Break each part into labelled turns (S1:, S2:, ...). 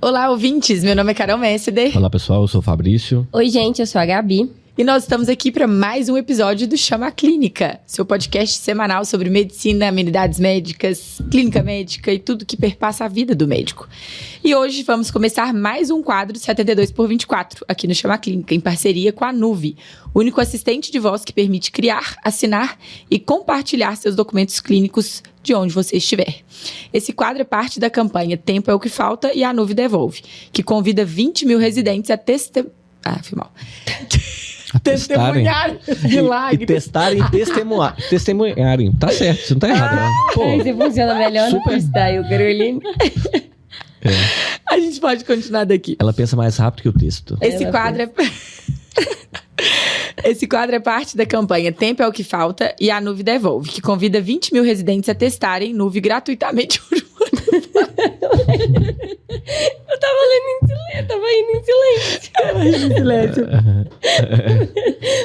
S1: Olá, ouvintes! Meu nome é Carol Messeder.
S2: Olá, pessoal. Eu sou o Fabrício.
S3: Oi, gente. Eu sou a Gabi.
S1: E nós estamos aqui para mais um episódio do Chama Clínica, seu podcast semanal sobre medicina, amenidades médicas, clínica médica e tudo que perpassa a vida do médico. E hoje vamos começar mais um quadro 72x24 aqui no Chama Clínica, em parceria com a Nuvi, o único assistente de voz que permite criar, assinar e compartilhar seus documentos clínicos de onde você estiver. Esse quadro é parte da campanha Tempo é o que Falta e a Nuvi Devolve, que convida 20 mil residentes a testemunhar milagres.
S2: E testarem e testemunharem. Tá certo, isso não tá errado, não. Pô,
S3: Você funciona melhor no freestyle, Caroline.
S1: A gente pode continuar daqui.
S2: Ela pensa mais rápido que o texto.
S1: Esse quadro é parte da campanha Tempo é o que Falta e a Nuvi Devolve, que convida 20 mil residentes a testarem Nuvi gratuitamente por um ano.
S3: Eu tava indo em silêncio.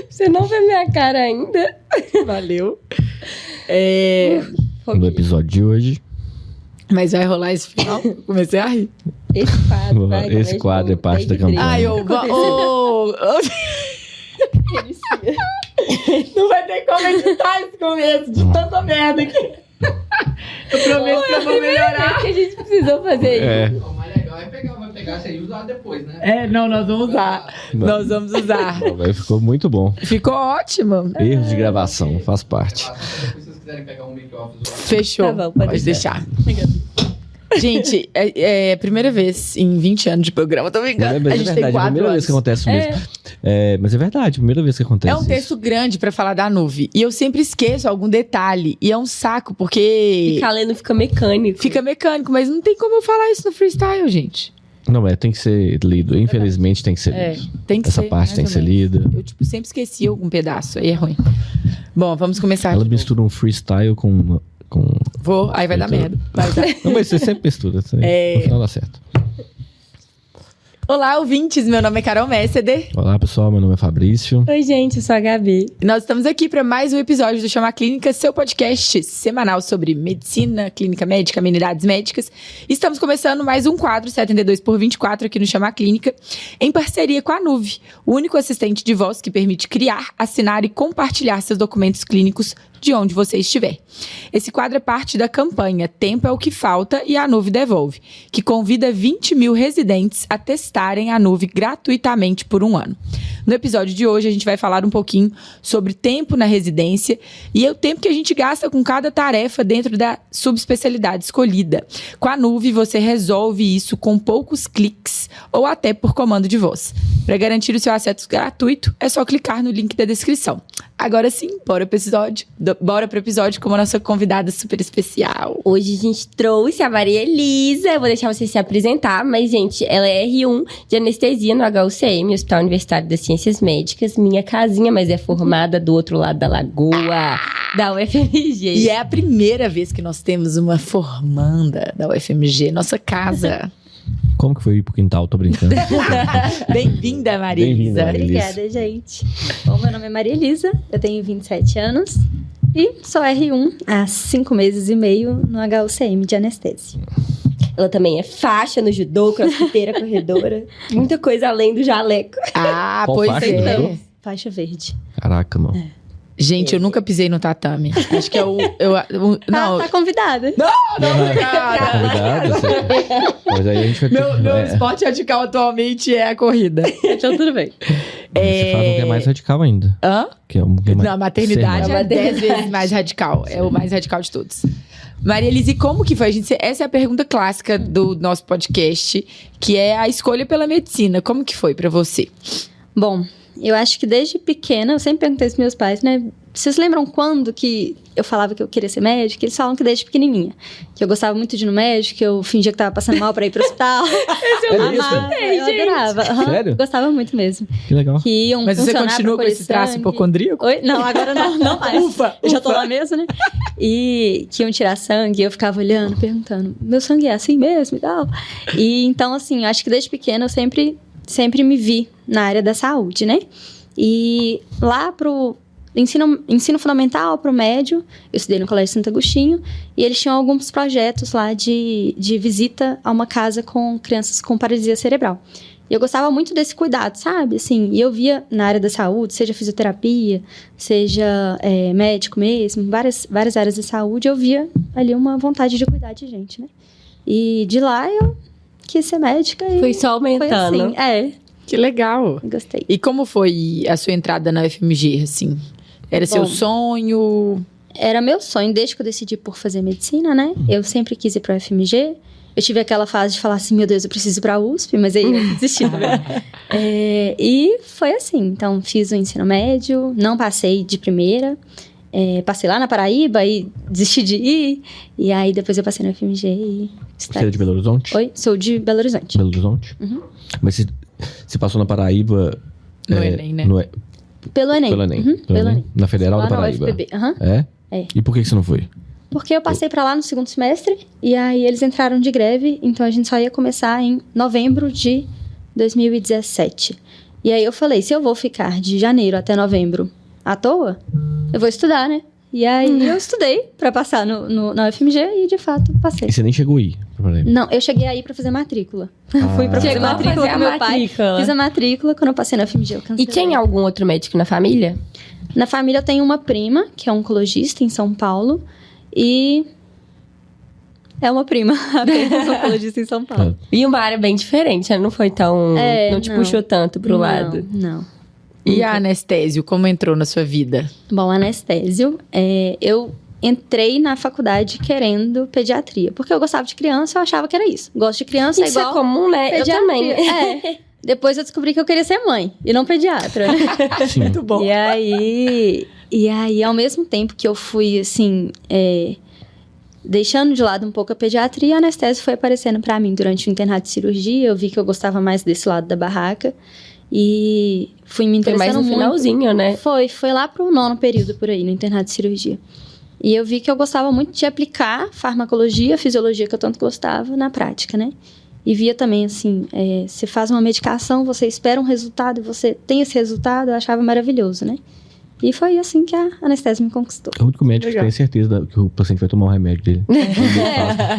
S3: Você não vê minha cara ainda?
S1: Valeu.
S2: No episódio de hoje.
S1: Mas vai rolar esse final? Comecei a rir.
S2: Esse quadro é parte da campanha.
S1: Ai, não vai ter como editar esse começo de tanta merda aqui. Eu prometo que eu vou melhorar.
S3: Que a gente precisou fazer isso.
S4: O mais legal vai pegar isso aí e usar depois, né?
S1: Não, nós vamos usar. Nós vamos usar.
S2: Ficou muito bom.
S1: Ficou ótimo.
S2: Erros de gravação, faz parte.
S4: Depois, se vocês quiserem pegar um make-off,
S1: Fechou.
S3: Tá bom, pode
S1: deixar. Gente, é a primeira vez em 20 anos de programa, tô brincando. A gente tem 4
S2: é a primeira vez que acontece mesmo. Mas é verdade, a primeira vez que acontece
S1: É um texto grande pra falar da Nuvi. E eu sempre esqueço algum detalhe. E é um saco, porque...
S3: Ficar lendo fica mecânico.
S1: Fica mecânico, mas não tem como eu falar isso no freestyle, gente.
S2: Não, tem que ser lido. Infelizmente tem que ser lido.
S1: Tem que
S2: Essa
S1: ser,
S2: parte tem que ser lida.
S1: Eu, sempre esqueci algum pedaço. Aí é ruim. Bom, vamos começar
S2: Ela
S1: aqui.
S2: mistura um freestyle com...
S1: Aí vai dar merda. Vai dar.
S2: Não, mas você sempre mistura. No final dá certo.
S1: Olá, ouvintes. Meu nome é Carol Messeder.
S2: Olá, pessoal. Meu nome é Fabrício.
S3: Oi, gente. Eu sou a Gabi.
S1: E nós estamos aqui para mais um episódio do Chama Clínica, seu podcast semanal sobre medicina, clínica médica, amenidades médicas. Estamos começando mais um quadro 72x24 aqui no Chama Clínica, em parceria com a Nuvi, o único assistente de voz que permite criar, assinar e compartilhar seus documentos clínicos de onde você estiver. Esse quadro é parte da campanha Tempo é o que Falta e a Nuvi Devolve, que convida 20 mil residentes a testarem a Nuvi gratuitamente por um ano. No episódio de hoje, a gente vai falar um pouquinho sobre tempo na residência e o tempo que a gente gasta com cada tarefa dentro da subespecialidade escolhida. Com a Nuvi, você resolve isso com poucos cliques ou até por comando de voz. Para garantir o seu acesso gratuito, é só clicar no link da descrição. Agora sim, bora pro episódio com a nossa convidada super especial.
S3: Hoje a gente trouxe a Maria Elisa. Eu vou deixar você se apresentar, mas, gente, ela é R1 de anestesia no HUCM, Hospital Universitário das Ciências Médicas. Minha casinha, mas é formada do outro lado da lagoa, da UFMG.
S1: E é a primeira vez que nós temos uma formanda da UFMG, nossa casa.
S2: Como que foi ir pro quintal? Tô brincando.
S1: Bem-vinda, Maria
S2: Bem-vinda,
S1: Elisa.
S2: Maria Elisa.
S5: Obrigada, gente. Bom, meu nome é Maria Elisa, eu tenho 27 anos e sou R1 há 5 meses e meio no HUCM de anestesia.
S3: Ela também é faixa no judô, crossfiteira, corredora. Muita coisa além do jaleco.
S1: Ah,
S2: Qual
S1: pois
S2: faixa,
S1: é.
S2: então?
S5: Faixa verde.
S2: Caraca, mano.
S1: Gente, eu nunca pisei no tatame. Acho que é não,
S5: Tá convidada.
S2: Convidado, mas aí a gente vai ter...
S1: meu esporte radical atualmente é a corrida.
S5: Então tudo bem.
S2: Você faz um que é mais radical ainda.
S1: Hã?
S2: Que é um que é mais...
S1: Na maternidade é 10 vezes mais radical. É o mais radical de todos. Maria Elisa, e como que foi? Essa é a pergunta clássica do nosso podcast, que é a escolha pela medicina. Como que foi pra você?
S5: Bom, eu acho que desde pequena, eu sempre perguntei aos meus pais, né? Vocês lembram quando que eu falava que eu queria ser médica? Eles falam que desde pequenininha. Que eu gostava muito de ir no médico, que eu fingia que tava passando mal pra ir pro hospital. Eu adorava.
S2: Sério?
S5: Gostava muito mesmo.
S2: Que legal.
S5: Que iam
S1: Mas você
S5: funcionar
S1: continua
S5: pra
S1: com esse traço
S5: sangue.
S1: hipocondríaco?
S5: Oi? Não, agora não mais.
S1: Ufa,
S5: Eu já tô
S1: ufa.
S5: lá mesmo, né? E que iam tirar sangue, eu ficava olhando, perguntando, meu sangue é assim mesmo e tal? E então, assim, acho que desde pequena eu sempre sempre me vi na área da saúde, né? E lá pro ensino fundamental, pro médio, eu estudei no Colégio Santo Agostinho, e eles tinham alguns projetos lá de visita a uma casa com crianças com paralisia cerebral. E eu gostava muito desse cuidado, sabe? Assim, e eu via na área da saúde, seja fisioterapia, seja médico mesmo, várias áreas de saúde, eu via ali uma vontade de cuidar de gente, né? E de lá eu quis ser médica e
S3: Foi só aumentando.
S5: foi assim,
S1: Que legal.
S5: gostei.
S1: E como foi a sua entrada na UFMG, assim? Era seu
S5: Bom,
S1: sonho?
S5: Era meu sonho, desde que eu decidi por fazer medicina, né? Eu sempre quis ir pra UFMG. Eu tive aquela fase de falar assim, meu Deus, eu preciso ir pra USP, mas aí eu desisti também. E foi assim, então fiz o ensino médio, não passei de primeira, passei lá na Paraíba e desisti de ir, e aí depois eu passei na UFMG e...
S2: Você é de Belo Horizonte?
S5: Oi, sou de Belo Horizonte.
S2: Belo Horizonte?
S5: Uhum.
S2: Mas você passou na Paraíba...
S1: No Enem, né?
S5: Pelo Enem.
S2: Pelo Enem.
S5: Uhum, pelo Enem.
S2: Na Federal
S5: Lá
S2: da
S5: na
S2: Paraíba.
S5: UFPB. Aham.
S2: É?
S5: É.
S2: E por que você não foi?
S5: Porque eu passei pra lá no segundo semestre, e aí eles entraram de greve, então a gente só ia começar em novembro de 2017. E aí eu falei, se eu vou ficar de janeiro até novembro à toa, eu vou estudar, né? E aí eu estudei pra passar na UFMG e, de fato, passei.
S2: E você nem chegou aí?
S5: Não, eu cheguei aí pra fazer matrícula.
S2: Ah.
S5: Fui pra fazer
S3: Chegou a
S5: matrícula
S3: fazer
S5: com
S3: a
S5: meu pai.
S3: matrícula.
S5: Fiz a matrícula, quando eu passei na UFMG eu cancelei.
S3: E tem algum outro médico na família?
S5: Na família eu tenho uma prima, que é oncologista em São Paulo, e... é uma prima, apenas oncologista em São Paulo.
S3: E uma área bem diferente, né? Não foi tão... não te puxou tanto pro lado.
S5: Não.
S1: E a anestésio, como entrou na sua vida?
S5: Bom, anestésio, eu entrei na faculdade querendo pediatria. Porque eu gostava de criança, eu achava que era isso. Gosto de criança,
S3: Isso
S5: igual
S3: é comum, né?
S5: pediatria.
S3: Eu também.
S5: Depois eu descobri que eu queria ser mãe, e não pediatra, né?
S2: Sim.
S1: Muito bom.
S5: E aí, ao mesmo tempo que eu fui, assim, deixando de lado um pouco a pediatria, a anestésio foi aparecendo pra mim durante o internato de cirurgia. Eu vi que eu gostava mais desse lado da barraca. E fui me
S3: Foi
S5: interessando
S3: mais no
S5: muito.
S3: finalzinho, né?
S5: Foi lá pro 9º período, por aí, no internato de cirurgia. E eu vi que eu gostava muito de aplicar farmacologia, fisiologia, que eu tanto gostava, na prática, né? E via também, assim, você faz uma medicação, você espera um resultado, você tem esse resultado, eu achava maravilhoso, né? E foi assim que a anestesia me conquistou.
S2: É o único médico que tem certeza que o paciente vai tomar o remédio dele.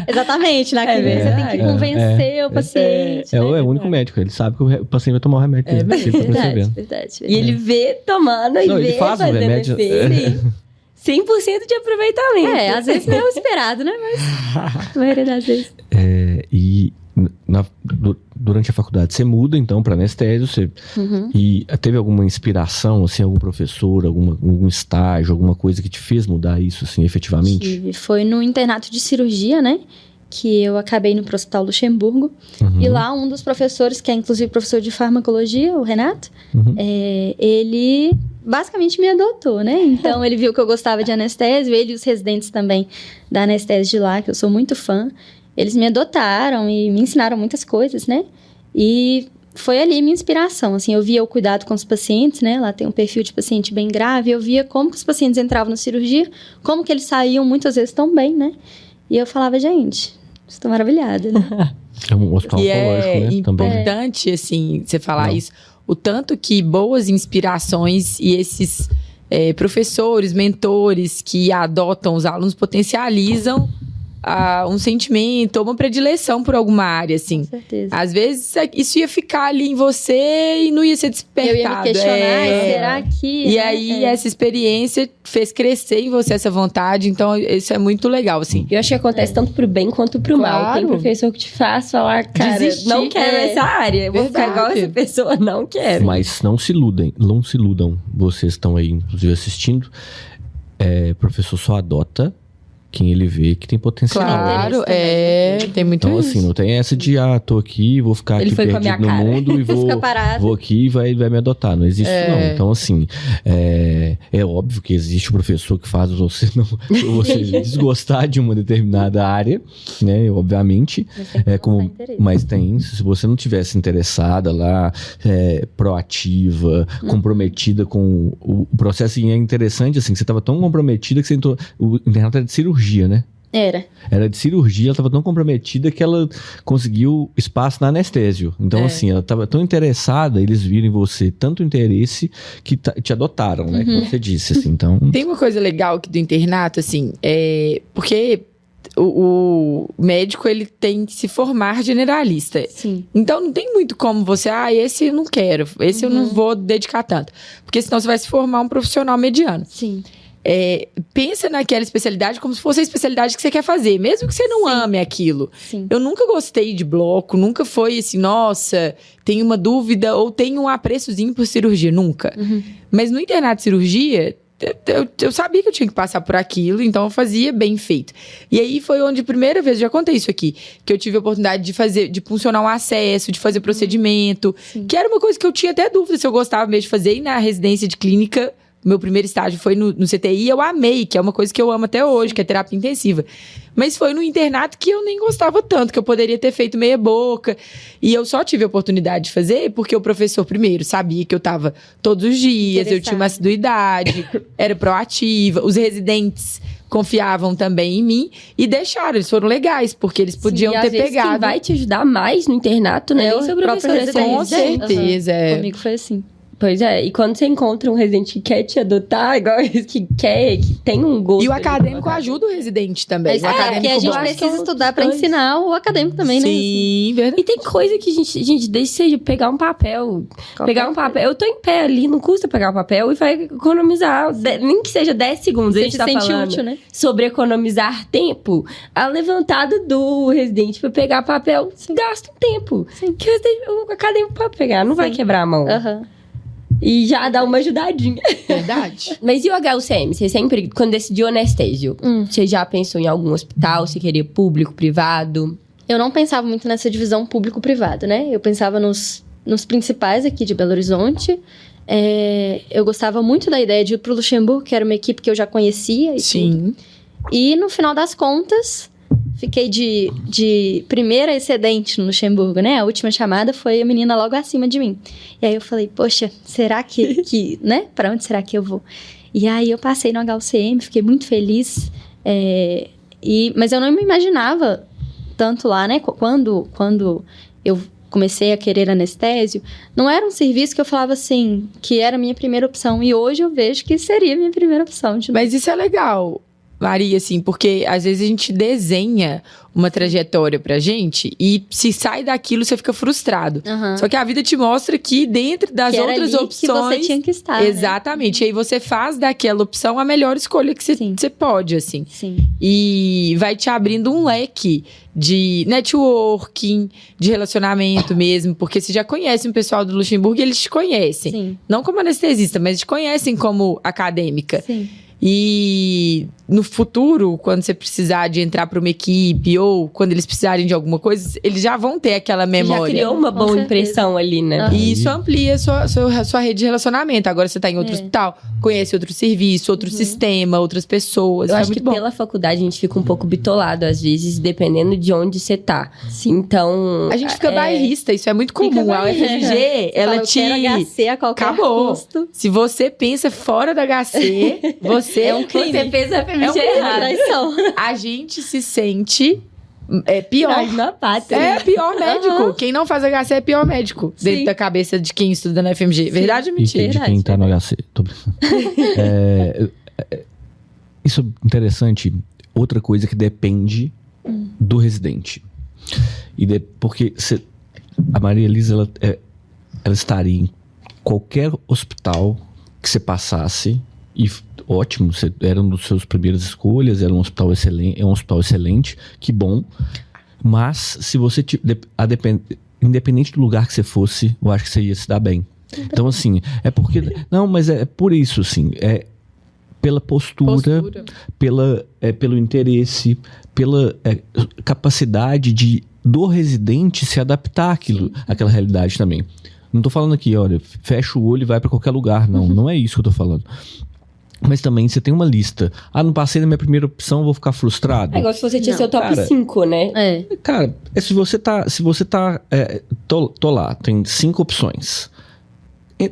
S5: Exatamente, na clínica você tem que convencer o paciente.
S2: É o único médico, ele sabe que o paciente vai tomar o remédio dele. Ele tá percebendo.
S5: Verdade.
S3: E ele vê tomando
S2: Não,
S3: e
S2: ele
S3: vê
S2: faz o
S3: fazendo
S2: remédio.
S3: efeito. 100% de aproveitamento.
S5: Às vezes não é o esperado, né? Mas a maioria das vezes.
S2: E durante a faculdade você muda então para anestésio, e teve alguma inspiração, assim, algum professor, algum estágio, alguma coisa que te fez mudar isso, assim, efetivamente?
S5: Foi no internato de cirurgia, né? Que eu acabei no Hospital Luxemburgo. E lá um dos professores, que é inclusive professor de farmacologia, o Renato, ele basicamente me adotou, né? Então ele viu que eu gostava de anestésio, ele e os residentes também da anestésio de lá, que eu sou muito fã. Eles me adotaram e me ensinaram muitas coisas, né? E foi ali minha inspiração, assim, eu via o cuidado com os pacientes, né? Lá tem um perfil de paciente bem grave, eu via como que os pacientes entravam na cirurgia, como que eles saíam muitas vezes tão bem, né? E eu falava, gente, estou maravilhada, né?
S2: É um hospital
S1: E
S2: oncológico, né? Também.
S1: importante, assim, você falar isso. O tanto que boas inspirações e esses professores, mentores que adotam os alunos potencializam um sentimento ou uma predileção por alguma área, assim.
S5: Com certeza.
S1: Às vezes, isso ia ficar ali em você e não ia ser despertado.
S5: Eu ia me questionar, será que...
S1: E aí, essa experiência fez crescer em você essa vontade. Então, isso é muito legal, assim.
S3: Eu acho que acontece tanto pro bem quanto pro mal.
S1: Claro.
S3: Tem professor que te faz falar, cara,
S1: Desistir.
S3: não quero essa área. Eu vou ficar igual
S1: Verdade.
S3: essa pessoa, não quero.
S2: Mas não se iludam. Vocês estão aí, inclusive, assistindo. Professor só adota quem ele vê que tem potencial.
S1: Claro, tem muito
S2: Então,
S1: isso.
S2: assim, não tem essa de, tô aqui, vou ficar
S3: Ele
S2: aqui
S3: foi com a
S2: perdido
S3: minha
S2: no
S3: cara.
S2: mundo e
S5: Fica parado.
S2: vou aqui e vai me adotar. Não existe isso, não. Então, assim, é óbvio que existe o professor que faz você desgostar de uma determinada área, né? Obviamente. Mas tem, se você não tivesse interessada lá, proativa, comprometida com o processo, e é interessante, assim, que você estava tão comprometida que você entrou. O internato era de cirurgia, né? Era de cirurgia, ela estava tão comprometida que ela conseguiu espaço na anestésio. Então, assim, ela estava tão interessada, eles viram em você tanto interesse que te adotaram, né? Como você disse, assim, então...
S1: Tem uma coisa legal aqui do internato, assim, porque o médico, ele tem que se formar generalista.
S5: Sim.
S1: Então, não tem muito como você, esse eu não quero, esse eu não vou dedicar tanto. Porque senão você vai se formar um profissional mediano.
S5: Sim.
S1: Pensa naquela especialidade como se fosse a especialidade que você quer fazer, mesmo que você não ame aquilo.
S5: Sim.
S1: Eu nunca gostei de bloco, nunca foi assim, nossa, tenho uma dúvida ou tenho um apreçozinho por cirurgia, nunca. Mas no internato de cirurgia, eu sabia que eu tinha que passar por aquilo, então eu fazia bem feito. E aí foi onde, primeira vez, já contei isso aqui, que eu tive a oportunidade de funcionar um acesso, de fazer procedimento, que era uma coisa que eu tinha até dúvida se eu gostava mesmo de fazer, e na residência de clínica... Meu primeiro estágio foi no CTI, eu amei, que é uma coisa que eu amo até hoje, que é terapia intensiva. Mas foi no internato que eu nem gostava tanto, que eu poderia ter feito meia boca. E eu só tive a oportunidade de fazer porque o professor, primeiro, sabia que eu estava todos os dias, eu tinha uma assiduidade, era proativa. Os residentes confiavam também em mim e deixaram, eles foram legais, porque eles podiam ter pegado.
S3: Quem vai te ajudar mais no internato, né?
S5: O próprio residente.
S1: Com certeza.
S5: Comigo foi assim.
S3: Pois é, e quando você encontra um residente que quer te adotar, igual esse que tem um gosto...
S1: E o acadêmico ajuda o residente também. O acadêmico
S5: porque a gente precisa estudar pra ensinar o acadêmico também, né?
S1: Sim, verdade.
S3: E tem coisa que a gente deixa seja pegar um papel. Eu tô em pé ali, não custa pegar um papel e vai economizar, nem que seja 10 segundos.
S5: Você
S3: a gente
S5: se
S3: tá
S5: sente
S3: falando
S5: útil, né?
S3: sobre economizar tempo. A levantada do residente pra pegar papel gasta um tempo. Que o acadêmico pode pegar, não vai quebrar a mão. E já dá uma ajudadinha.
S1: Verdade.
S3: Mas e o HUCM? Você sempre, quando decidiu anestésio, você já pensou em algum hospital? Você queria público, privado?
S5: Eu não pensava muito nessa divisão público-privado, né? Eu pensava nos principais aqui de Belo Horizonte. Eu gostava muito da ideia de ir pro Luxemburgo, que era uma equipe que eu já conhecia.
S1: Sim.
S5: E no final das contas... Fiquei de primeira excedente no Luxemburgo, né? A última chamada foi a menina logo acima de mim. E aí eu falei, poxa, será que né? Pra onde será que eu vou? E aí eu passei no HUCM, fiquei muito feliz. Mas eu não me imaginava tanto lá, né? Quando eu comecei a querer anestésio, não era um serviço que eu falava assim, que era a minha primeira opção. E hoje eu vejo que seria a minha primeira opção.
S1: Mas isso é legal, Maria, assim, porque às vezes a gente desenha uma trajetória pra gente e se sai daquilo você fica frustrado. Só que a vida te mostra que dentro das
S5: que
S1: outras
S5: era ali
S1: opções...
S5: que você tinha que estar,
S1: exatamente.
S5: Né?
S1: E aí você faz daquela opção a melhor escolha que você pode, assim.
S5: Sim.
S1: E vai te abrindo um leque de networking, de relacionamento mesmo, porque você já conhece um pessoal do Luxemburgo e eles te conhecem.
S5: Sim.
S1: Não como anestesista, mas te conhecem como acadêmica.
S5: Sim.
S1: E no futuro, quando você precisar de entrar para uma equipe ou quando eles precisarem de alguma coisa, eles já vão ter aquela memória.
S3: Já criou uma boa impressão ali, né?
S1: E isso amplia a sua rede de relacionamento. Agora você tá em outro hospital, conhece outro serviço, outro sistema, outras pessoas.
S3: Eu acho
S1: muito
S3: que
S1: bom.
S3: pela faculdade a gente fica um pouco bitolado, às vezes, dependendo de onde você tá. Então...
S1: A gente fica bairrista, isso é muito comum. A UFMG, ela te...
S5: HC a qualquer custo.
S1: Se você pensa fora da HC, você é um crime.
S3: Você pensa FMG
S5: errado.
S1: A gente se sente pior.
S3: Na pátria.
S1: É pior médico. Quem não faz HC é pior médico. Dentro da cabeça de quem estuda na FMG. Verdade ou mentira?
S2: De quem tá no HC. Tô brincando. Isso é interessante. Outra coisa que depende do residente. Porque a Maria Elisa, ela estaria em qualquer hospital que você passasse e ótimo, você era uma das suas primeiras escolhas, era um hospital excelente, que bom. Mas se você independente do lugar que você fosse, eu acho que você ia se dar bem. Então, assim, não, mas é por isso, assim, pela postura. Pelo interesse, pela capacidade do residente se adaptar àquela realidade também. Não tô falando aqui, olha, fecha o olho e vai pra qualquer lugar, não. Não é isso que eu tô falando. Mas também você tem uma lista. Não passei na minha primeira opção, vou ficar frustrado.
S3: É igual se você tinha seu top 5, né?
S2: Cara, se você tá tô lá, tem 5 opções.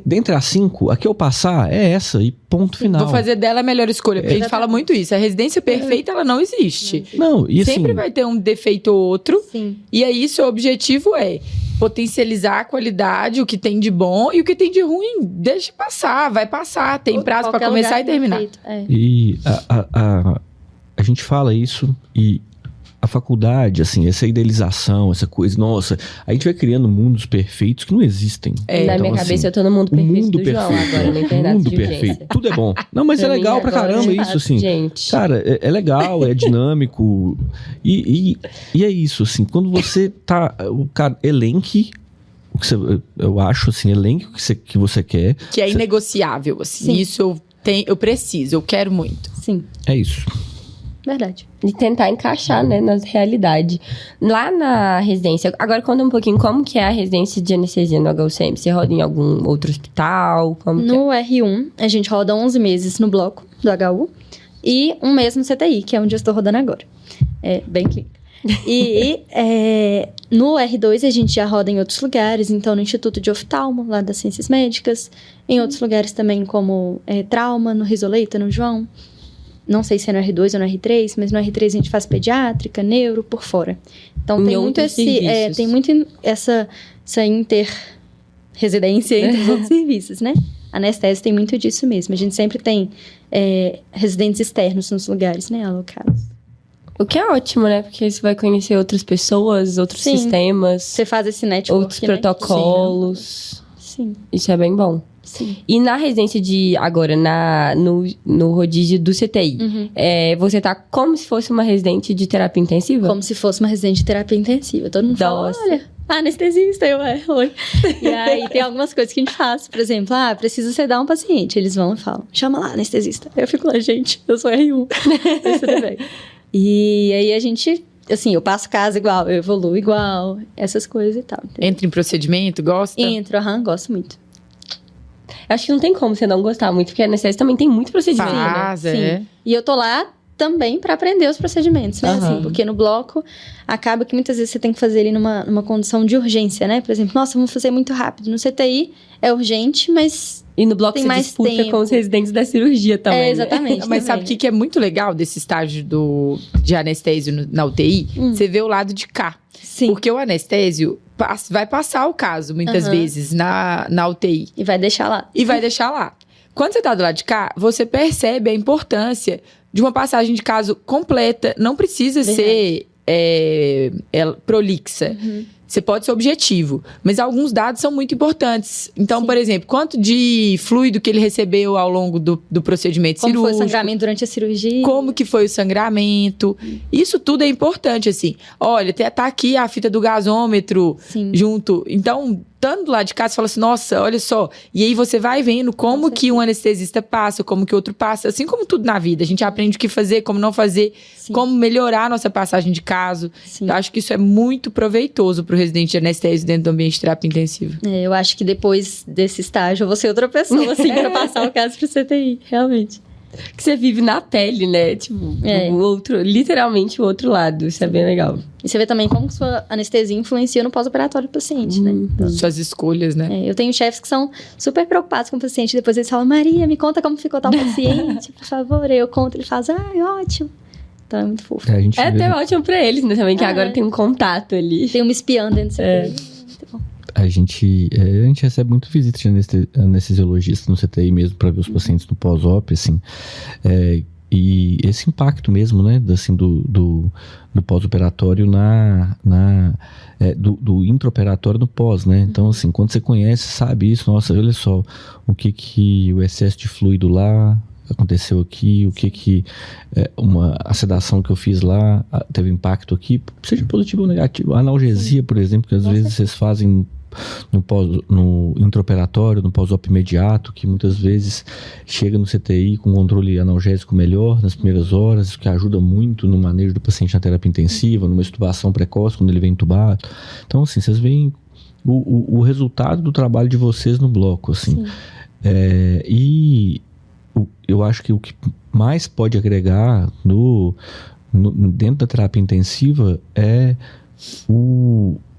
S2: dentre as 5, a que eu passar é essa e ponto final.
S1: Vou fazer dela a melhor escolha, porque a gente fala muito isso. A residência perfeita, ela não existe.
S2: Não, e assim,
S1: sempre vai ter um defeito ou outro.
S5: Sim.
S1: E aí, seu objetivo é potencializar a qualidade, o que tem de bom e o que tem de ruim. Deixa passar, vai passar. Tem prazo para começar e terminar.
S2: E a gente fala isso e a faculdade, assim, essa idealização, essa coisa, nossa, a gente vai criando mundos perfeitos que não existem.
S3: Na minha cabeça eu tô no mundo perfeito do João agora, na internet.
S2: Mundo perfeito, tudo é bom. Não, mas é legal pra caramba isso, assim.
S3: Gente.
S2: Cara, é legal, é dinâmico. E é isso, assim, quando você tá, o cara, elenque, eu acho, assim, elenque o que você quer.
S1: Que é inegociável, assim.
S5: Sim.
S1: Isso eu preciso, eu quero muito.
S5: Sim.
S2: É isso.
S5: Verdade.
S3: E tentar encaixar, né, na realidade. Lá na residência, agora conta um pouquinho como que é a residência de anestesia no HUCM. Você roda em algum outro hospital? Como
S5: no R1, a gente roda 11 meses no bloco do HU e 1 mês no CTI, que é onde eu estou rodando agora. É bem clínica. E no R2 a gente já roda em outros lugares, então no Instituto de Oftalmo, lá das Ciências Médicas, em outros lugares também como trauma, no Risoleita, no João. Não sei se é no R2 ou no R3, mas no R3 a gente faz pediátrica, neuro, por fora. Então tem muito essa inter-residência entre os outros serviços, né? A anestésio tem muito disso mesmo. A gente sempre tem residentes externos nos lugares, né? Alocados.
S3: O que é ótimo, né? Porque você vai conhecer outras pessoas, outros sistemas.
S5: Você faz esse network,
S3: outros protocolos.
S5: Sim.
S3: Isso é bem bom.
S5: Sim.
S3: E na residência agora, no rodízio do CTI, você tá como se fosse uma residente de terapia intensiva?
S5: Como se fosse uma residente de terapia intensiva. Todo mundo fala, olha, anestesista, oi. E aí tem algumas coisas que a gente faz. Por exemplo, precisa sedar um paciente. Eles vão e falam, chama lá, anestesista. Eu fico lá, gente, eu sou R1. Mas tudo bem. E aí a gente... Assim, eu passo casa igual, eu evoluo igual, essas coisas e tal. Entendeu?
S1: Entra em procedimento, gosta?
S5: Entro, gosto muito.
S3: Acho que não tem como você não gostar muito, porque a anestesia também tem muito procedimento,
S1: né?
S5: Sim. E eu tô lá também para aprender os procedimentos, né? Assim, porque no bloco acaba que muitas vezes você tem que fazer ele numa condição de urgência, né? Por exemplo, nossa, vamos fazer muito rápido. No CTI é urgente, mas
S3: e no bloco
S5: tem
S3: você
S5: mais
S3: disputa
S5: tempo
S3: com os residentes da cirurgia também.
S5: Exatamente.
S3: Né?
S1: Mas sabe o que é muito legal desse estágio de anestésio na UTI? Você vê o lado de cá.
S5: Sim.
S1: Porque o anestésio vai passar o caso, muitas vezes, na UTI.
S5: E vai deixar lá.
S1: Quando você tá do lado de cá, você percebe a importância de uma passagem de caso completa. Não precisa ser prolixa. Você pode ser objetivo, mas alguns dados são muito importantes. Então, por exemplo, quanto de fluido que ele recebeu ao longo do procedimento cirúrgico.
S5: Como foi o sangramento durante a cirurgia.
S1: Como que foi o sangramento. Isso tudo é importante, assim. Olha, tá aqui a fita do gasômetro junto. Então, estando lá de casa, você fala assim, nossa, olha só. E aí você vai vendo como que um anestesista passa, como que outro passa. Assim como tudo na vida. A gente aprende o que fazer, como não fazer, como melhorar a nossa passagem de caso. Então, acho que isso é muito proveitoso para o residente de anestésio dentro do ambiente de terapia intensiva.
S5: Eu acho que depois desse estágio eu vou ser outra pessoa, assim, para passar o caso pro CTI, realmente.
S3: Que você vive na pele, né? Tipo, literalmente o outro lado. Isso é bem legal.
S5: E você vê também como sua anestesia influencia no pós-operatório do paciente, né? Então,
S1: suas escolhas, né?
S5: Eu tenho chefes que são super preocupados com o paciente. Depois eles falam, Maria, me conta como ficou tal paciente, por favor. Aí eu conto, ele faz, ótimo. Então é muito fofo.
S3: É até ótimo pra eles, né? Também, que agora tem um contato ali.
S5: Tem uma espiã dentro do CTI. Muito bom.
S2: A gente recebe muito visita de anestesiologista no CTI mesmo para ver os pacientes no pós-op, assim. E esse impacto mesmo, né, assim, do pós-operatório do intraoperatório no pós, né? Então, assim, quando você conhece, sabe isso, nossa, olha só, o excesso de fluido lá aconteceu aqui, a sedação que eu fiz lá teve impacto aqui, seja positivo ou negativo. A analgesia, por exemplo, que às vezes vocês fazem no intraoperatório, no pós-op imediato, que muitas vezes chega no CTI com um controle analgésico melhor nas primeiras horas, que ajuda muito no manejo do paciente na terapia intensiva, numa extubação precoce, quando ele vem entubado. Então, assim, vocês veem o resultado do trabalho de vocês no bloco, assim. Eu acho que o que mais pode agregar dentro da terapia intensiva é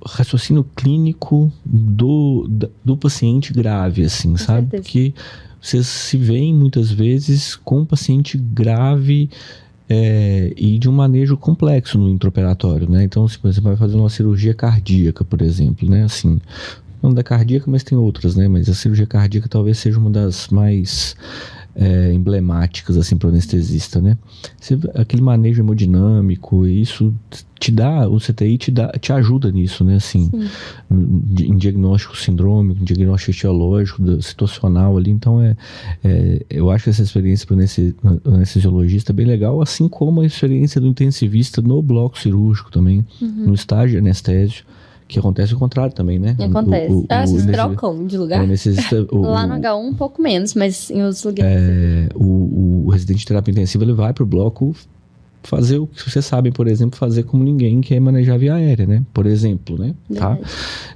S2: raciocínio clínico do paciente grave, assim, sabe?
S5: certeza.
S2: Porque vocês se veem muitas vezes com um paciente grave e de um manejo complexo no intraoperatório, né? Então, se você vai fazer uma cirurgia cardíaca, por exemplo, né? Assim, não da cardíaca, mas tem outras, né? Mas a cirurgia cardíaca talvez seja uma das mais emblemáticas, assim, para o anestesista, né? Aquele manejo hemodinâmico, isso te dá, o CTI te ajuda nisso, né? Assim, em diagnóstico sindrômico, em diagnóstico etiológico, situacional ali. Então, eu acho que essa experiência para o anestesiologista é bem legal, assim como a experiência do intensivista no bloco cirúrgico também, no estágio de anestésio. Que acontece o contrário também, né?
S5: Acontece.
S3: Vocês trocam de lugar?
S5: Lá no H1 um pouco menos, mas em outros lugares.
S2: O residente de terapia intensiva, ele vai pro bloco fazer o que vocês sabem, por exemplo, fazer como ninguém, que é manejar via aérea, né? Por exemplo, né? Tá?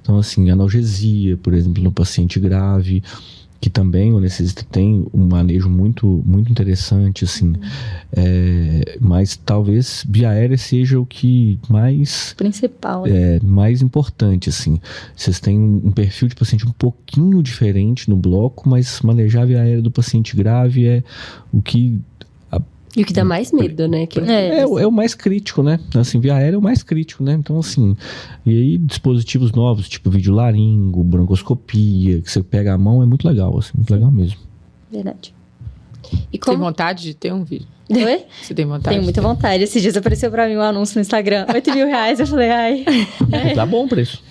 S2: Então, assim, analgesia, por exemplo, no paciente grave, que também o anestesista tem um manejo muito, muito interessante, assim. Mas talvez via aérea seja o que mais...
S5: Principal.
S2: mais importante, assim. Vocês têm um perfil de paciente um pouquinho diferente no bloco, mas manejar via aérea do paciente grave é o que...
S3: E o que dá mais medo, né?
S2: É o mais crítico, né? Assim, via aérea é o mais crítico, né? Então, assim... E aí, dispositivos novos, tipo videolaringo, broncoscopia, que você pega a mão, é muito legal, assim. Muito legal mesmo.
S5: Verdade.
S3: E
S1: Tem vontade de ter um vídeo?
S5: Oi?
S1: Você tem vontade?
S5: Tenho muita vontade. Esses dias apareceu pra mim um anúncio no Instagram. R$8.000. Eu falei, ai...
S2: Tá bom o preço.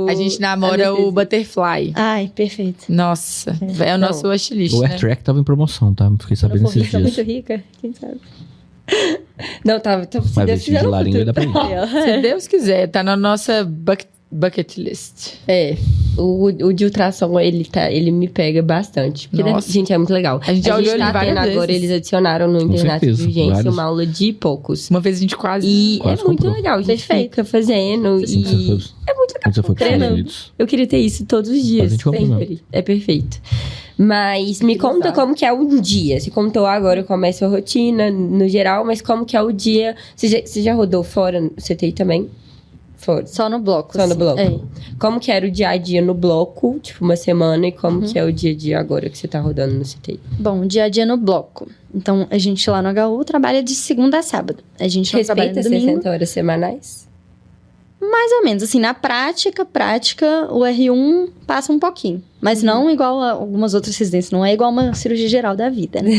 S1: A gente namora o Butterfly.
S5: Ai, perfeito.
S1: Nossa, é o nosso wishlist,
S2: O
S1: né?
S2: AirTrack tava em promoção, tá? Fiquei sabendo
S5: Quando eu for
S2: esses
S5: rica,
S2: dias.
S5: muito rica, quem sabe?
S3: Não, tá. Se
S2: Mas
S3: Deus
S2: esse
S3: quiser,
S2: de
S3: no
S2: laringa
S3: futuro.
S2: dá pra ir.
S1: Se Deus quiser, tá na nossa bucket list.
S3: O de ultrassom, ele me pega bastante. Porque,
S1: Nossa.
S3: gente, é muito legal.
S1: A gente já olhou ele
S3: tá
S1: várias
S3: tendo agora,
S1: vezes.
S3: eles adicionaram no internato
S2: certeza,
S3: de urgência
S2: vários.
S3: uma aula de poucos.
S1: Uma vez a gente quase...
S3: E
S2: Quase
S3: é muito
S2: comprou.
S3: legal, a gente
S5: Perfeito.
S3: fica fazendo.
S2: Você
S3: E
S2: foi-
S3: é muito legal.
S2: Você foi para os Estados
S3: Treinando.
S2: Unidos?
S3: Eu queria ter isso todos os dias,
S2: Mas a gente compra,
S3: sempre. É perfeito. Mas me conta como que é um dia. Você contou agora como é a sua rotina, no geral, mas como que é o dia... Você já rodou fora no CTI também? Fora.
S5: Só no bloco.
S3: Só no
S5: assim.
S3: bloco.
S5: É.
S3: Como que era o dia a dia no bloco, tipo uma semana, e como que é o dia a dia agora que você tá rodando no CTI?
S5: Bom, dia a dia no bloco. Então, a gente lá no HU trabalha de segunda a sábado. A gente não trabalha
S3: Respeita
S5: no domingo.
S3: 60 horas semanais?
S5: Mais ou menos, assim, na prática, o R1 passa um pouquinho. Mas não igual a algumas outras residências, não é igual uma cirurgia geral da vida, né?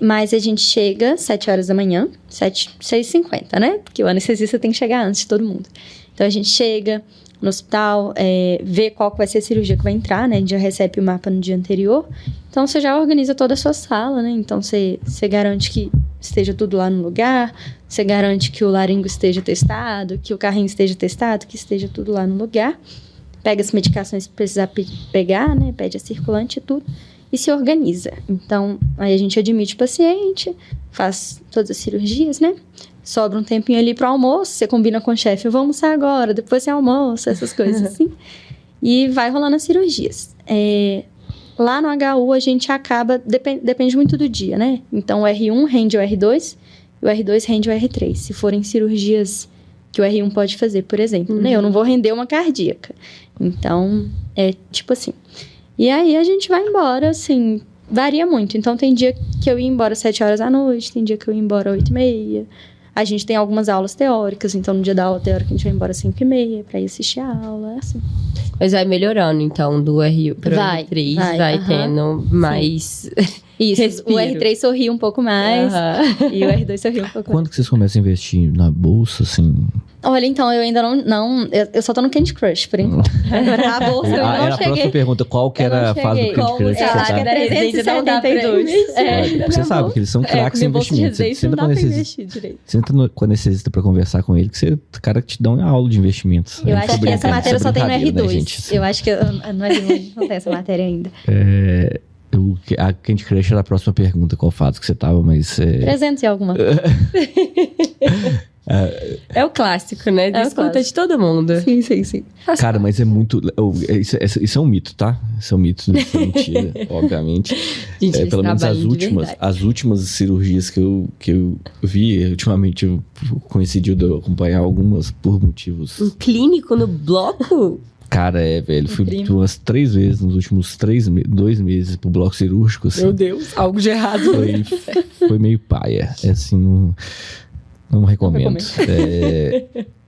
S5: Mas a gente chega 7 horas da manhã, 6h50, né? Porque o anestesista tem que chegar antes de todo mundo. Então, a gente chega no hospital, vê qual que vai ser a cirurgia que vai entrar, né? A gente já recebe o mapa no dia anterior. Então, você já organiza toda a sua sala, né? Então, você garante que esteja tudo lá no lugar, você garante que o laringo esteja testado, que o carrinho esteja testado, que esteja tudo lá no lugar. Pega as medicações que precisar pegar, né? Pede a circulante e tudo. E se organiza. Então, aí a gente admite o paciente, faz todas as cirurgias, né? Sobra um tempinho ali pro almoço, você combina com o chefe, eu vou almoçar agora, depois você almoça, essas coisas assim. E vai rolando as cirurgias. Lá no HU, a gente acaba... Depende muito do dia, né? Então, o R1 rende o R2 e o R2 rende o R3. Se forem cirurgias que o R1 pode fazer, por exemplo, né? Eu não vou render uma cardíaca. Então, é tipo assim. E aí, a gente vai embora, assim... Varia muito. Então, tem dia que eu ia embora às 7 horas da noite, tem dia que eu ia embora às 8h30. A gente tem algumas aulas teóricas, então no dia da aula teórica a gente vai embora às 5h30 pra ir assistir a aula, assim.
S3: Mas vai melhorando, então, do R1 pro R3, vai tendo mais...
S5: Isso,
S3: Respiro.
S5: o R3 sorri um pouco mais e o R2 sorri um pouco mais.
S2: Quando que vocês começam a investir na bolsa, assim?
S5: Olha, então, eu ainda não eu só tô no Candy Crush, por enquanto. Agora, a bolsa eu ainda
S2: Era
S5: não
S2: a
S5: cheguei.
S2: próxima pergunta, qual que
S5: Eu não
S2: era a fase do
S5: cheguei.
S2: Candy Crush que
S5: Eu
S2: você
S5: acho que
S2: tá?
S5: é 372.
S2: Porque você sabe que eles são craques em investimento. Você senta com
S5: direito.
S2: o anestesista pra conversar com ele, que você, o cara que te dá uma aula de investimentos.
S5: Eu
S2: A gente
S5: acho
S2: tá
S5: que essa
S2: brincando,
S5: matéria
S2: isso é
S5: só tem no
S2: brincadeira,
S5: R2.
S2: né, gente?
S5: Eu acho que no R1 a gente não tem essa matéria ainda.
S2: A Candy Crush era a próxima pergunta, qual fase que você tava, mas...
S5: 300 e alguma.
S3: É o clássico, né?
S5: É o
S3: Disputa
S5: clássico.
S3: de todo mundo.
S5: Sim.
S2: Cara, mas é muito... Isso é um mito, tá? Isso é um mito, isso é mentira, obviamente.
S3: Gente, eles
S2: Pelo menos
S3: trabalham de verdade.
S2: as últimas cirurgias que eu vi, ultimamente eu coincidi de eu acompanhar algumas por motivos...
S3: Um clínico no bloco?
S2: Cara, velho, fui
S5: Incrível.
S2: umas 3 vezes nos últimos 2 meses pro bloco cirúrgico, assim.
S1: Meu Deus, algo de errado.
S2: Foi meio paia. É assim, não recomendo.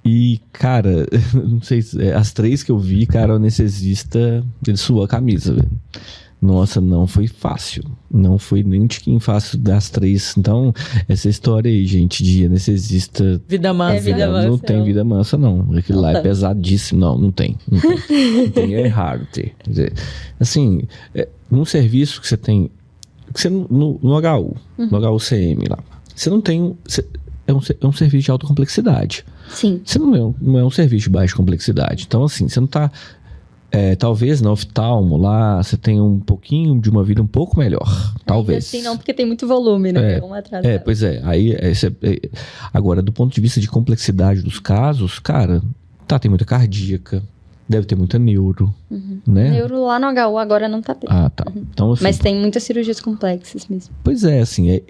S2: E, cara, não sei, as 3 que eu vi, cara, o anestesista, ele suou a camisa, velho. Nossa, não foi fácil. Não foi nem um tiquinho fácil das 3. Então, essa história aí, gente, de anestesista...
S1: Vida mansa.
S3: vida mansa,
S2: não tem
S3: não.
S2: vida mansa, não. Aquilo lá é pesadíssimo. Não tem. Não tem. É raro ter. Quer dizer, assim, num serviço que você tem... Que você no HU, no HUCM lá, você não tem... É um serviço de alta complexidade.
S5: Sim.
S2: Você não é um serviço de baixa complexidade. Então, assim, você não tá... talvez na oftalmo lá você tenha um pouquinho de uma vida um pouco melhor. Talvez.
S5: Assim não, porque tem muito volume, né? Um atrás.
S2: Pois é. Aí, agora, do ponto de vista de complexidade dos casos, cara, tem muita cardíaca, deve ter muita neuro, né?
S5: Neuro lá no HU agora não tá tendo.
S2: Ah, tá. Então, assim,
S5: Mas tem muitas cirurgias complexas mesmo.
S2: pois é, assim,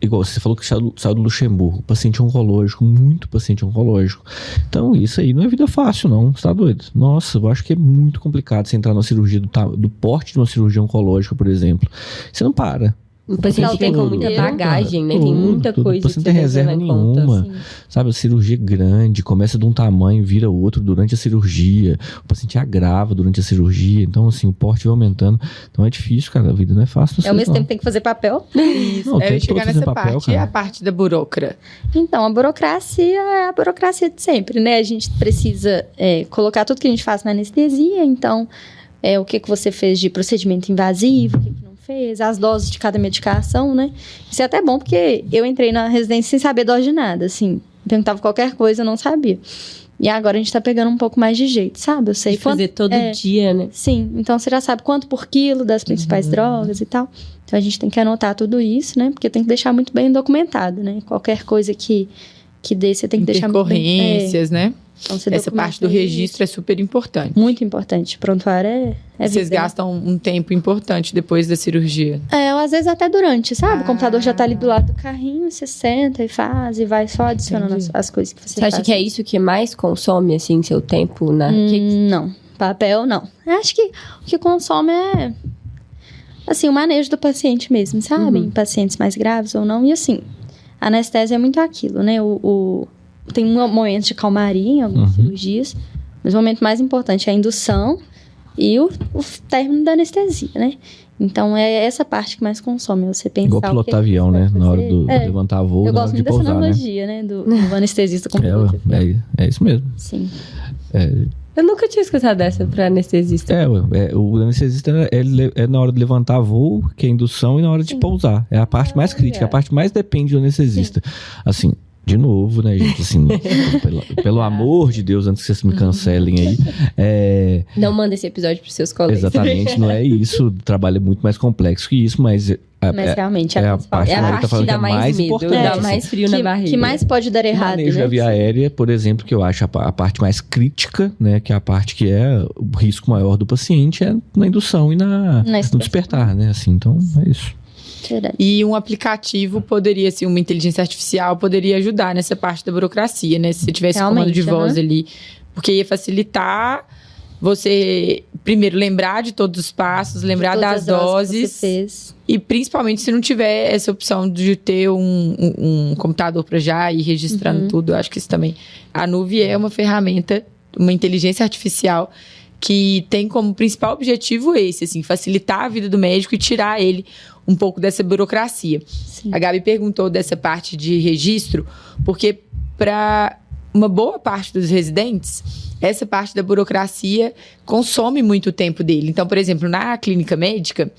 S2: igual você falou que saiu do Luxemburgo, paciente oncológico, muito paciente oncológico. Então, isso aí não é vida fácil, não. Você tá doido? Nossa, eu acho que é muito complicado você entrar numa cirurgia do porte de uma cirurgia oncológica, por exemplo. Você não para.
S3: O paciente vem com muita bagagem, né? Tem muita coisa.
S2: Você não tem reserva nenhuma. Sabe, a cirurgia grande, começa de um tamanho, vira outro durante a cirurgia. O paciente agrava durante a cirurgia. Então, assim, o porte vai aumentando. Então é difícil, cara. A vida não é fácil.
S5: Ao mesmo tempo tem que fazer papel.
S1: Isso.
S2: Não,
S1: Eu ia chegar nessa
S2: papel,
S1: parte.
S2: cara.
S1: E a parte da burocra?
S5: Então, a burocracia é a burocracia de sempre, né? A gente precisa colocar tudo que a gente faz na anestesia. Então, o que você fez de procedimento invasivo, o que não fez, as doses de cada medicação, né? Isso é até bom, porque eu entrei na residência sem saber dose de nada, assim. Perguntava qualquer coisa, eu não sabia. E agora a gente tá pegando um pouco mais de jeito, sabe? Eu sei
S3: fazer todo dia, né?
S5: Sim, então você já sabe quanto por quilo das principais drogas e tal. Então a gente tem que anotar tudo isso, né? Porque tem que deixar muito bem documentado, né? Qualquer coisa que dê, você tem que deixar muito bem...
S1: Intercorrências, né?
S5: Então, você
S1: Essa parte do registro é super importante.
S5: muito importante. Prontuário é
S1: Vocês
S5: vida, né?
S1: gastam um tempo importante depois da cirurgia.
S5: Ou às vezes até durante, sabe? O computador já tá ali do lado do carrinho, você senta e faz, e vai só adicionando as coisas que você
S3: Você acha
S5: faz.
S3: que é isso que mais consome, assim, seu tempo na...
S5: Não, papel não. Eu acho que o que consome é, assim, o manejo do paciente mesmo, sabe? Em pacientes mais graves ou não. E assim, a anestésia é muito aquilo, né? Tem um momento de calmaria em algumas cirurgias, mas o momento mais importante é a indução e o término da anestesia, né? Então, é essa parte que mais consome, você pensar...
S2: Igual pilotar avião, né? Na hora do levantar voo,
S5: eu
S2: na hora
S5: gosto
S2: de
S5: muito dessa
S2: pousar, né?
S5: analogia, né? Do anestesista com piloto.
S2: É isso mesmo.
S5: Sim.
S3: Eu nunca tinha escutado dessa pra anestesista.
S2: O anestesista é na hora de levantar voo, que é a indução, e na hora de pousar. É a parte mais crítica, a parte mais depende do anestesista. Assim, de novo, né, gente? Assim, pelo amor de Deus, antes que vocês me cancelem aí.
S3: Não manda esse episódio pros seus colegas.
S2: Exatamente, não é isso. O trabalho é muito mais complexo que isso, mas
S5: realmente
S2: é a
S5: principal.
S2: parte
S3: É a
S2: que
S3: parte
S2: tá falando
S3: que dá
S2: que é
S3: mais medo,
S2: importante.
S3: dá
S2: assim.
S3: mais frio na barriga.
S5: Que mais pode dar errado,
S2: Manejo
S5: né?
S2: da via aérea, por exemplo, que eu acho a parte mais crítica, né? Que é a parte que é o risco maior do paciente, é na indução e no despertar, né? Assim, então, é isso.
S5: Verdade.
S1: E um aplicativo poderia, assim, uma inteligência artificial poderia ajudar nessa parte da burocracia, né? Se você tivesse comando de voz ali. Porque ia facilitar você, primeiro, lembrar de todos os passos, lembrar das doses.
S5: Que você fez.
S1: E principalmente se não tiver essa opção de ter um computador para já ir registrando tudo. Eu acho que isso também. A Nuve é uma ferramenta, uma inteligência artificial que tem como principal objetivo esse, assim, facilitar a vida do médico e tirar ele um pouco dessa burocracia.
S5: Sim.
S1: A Gabi perguntou dessa parte de registro, porque para uma boa parte dos residentes, essa parte da burocracia consome muito tempo dele. Então, por exemplo, na clínica médica,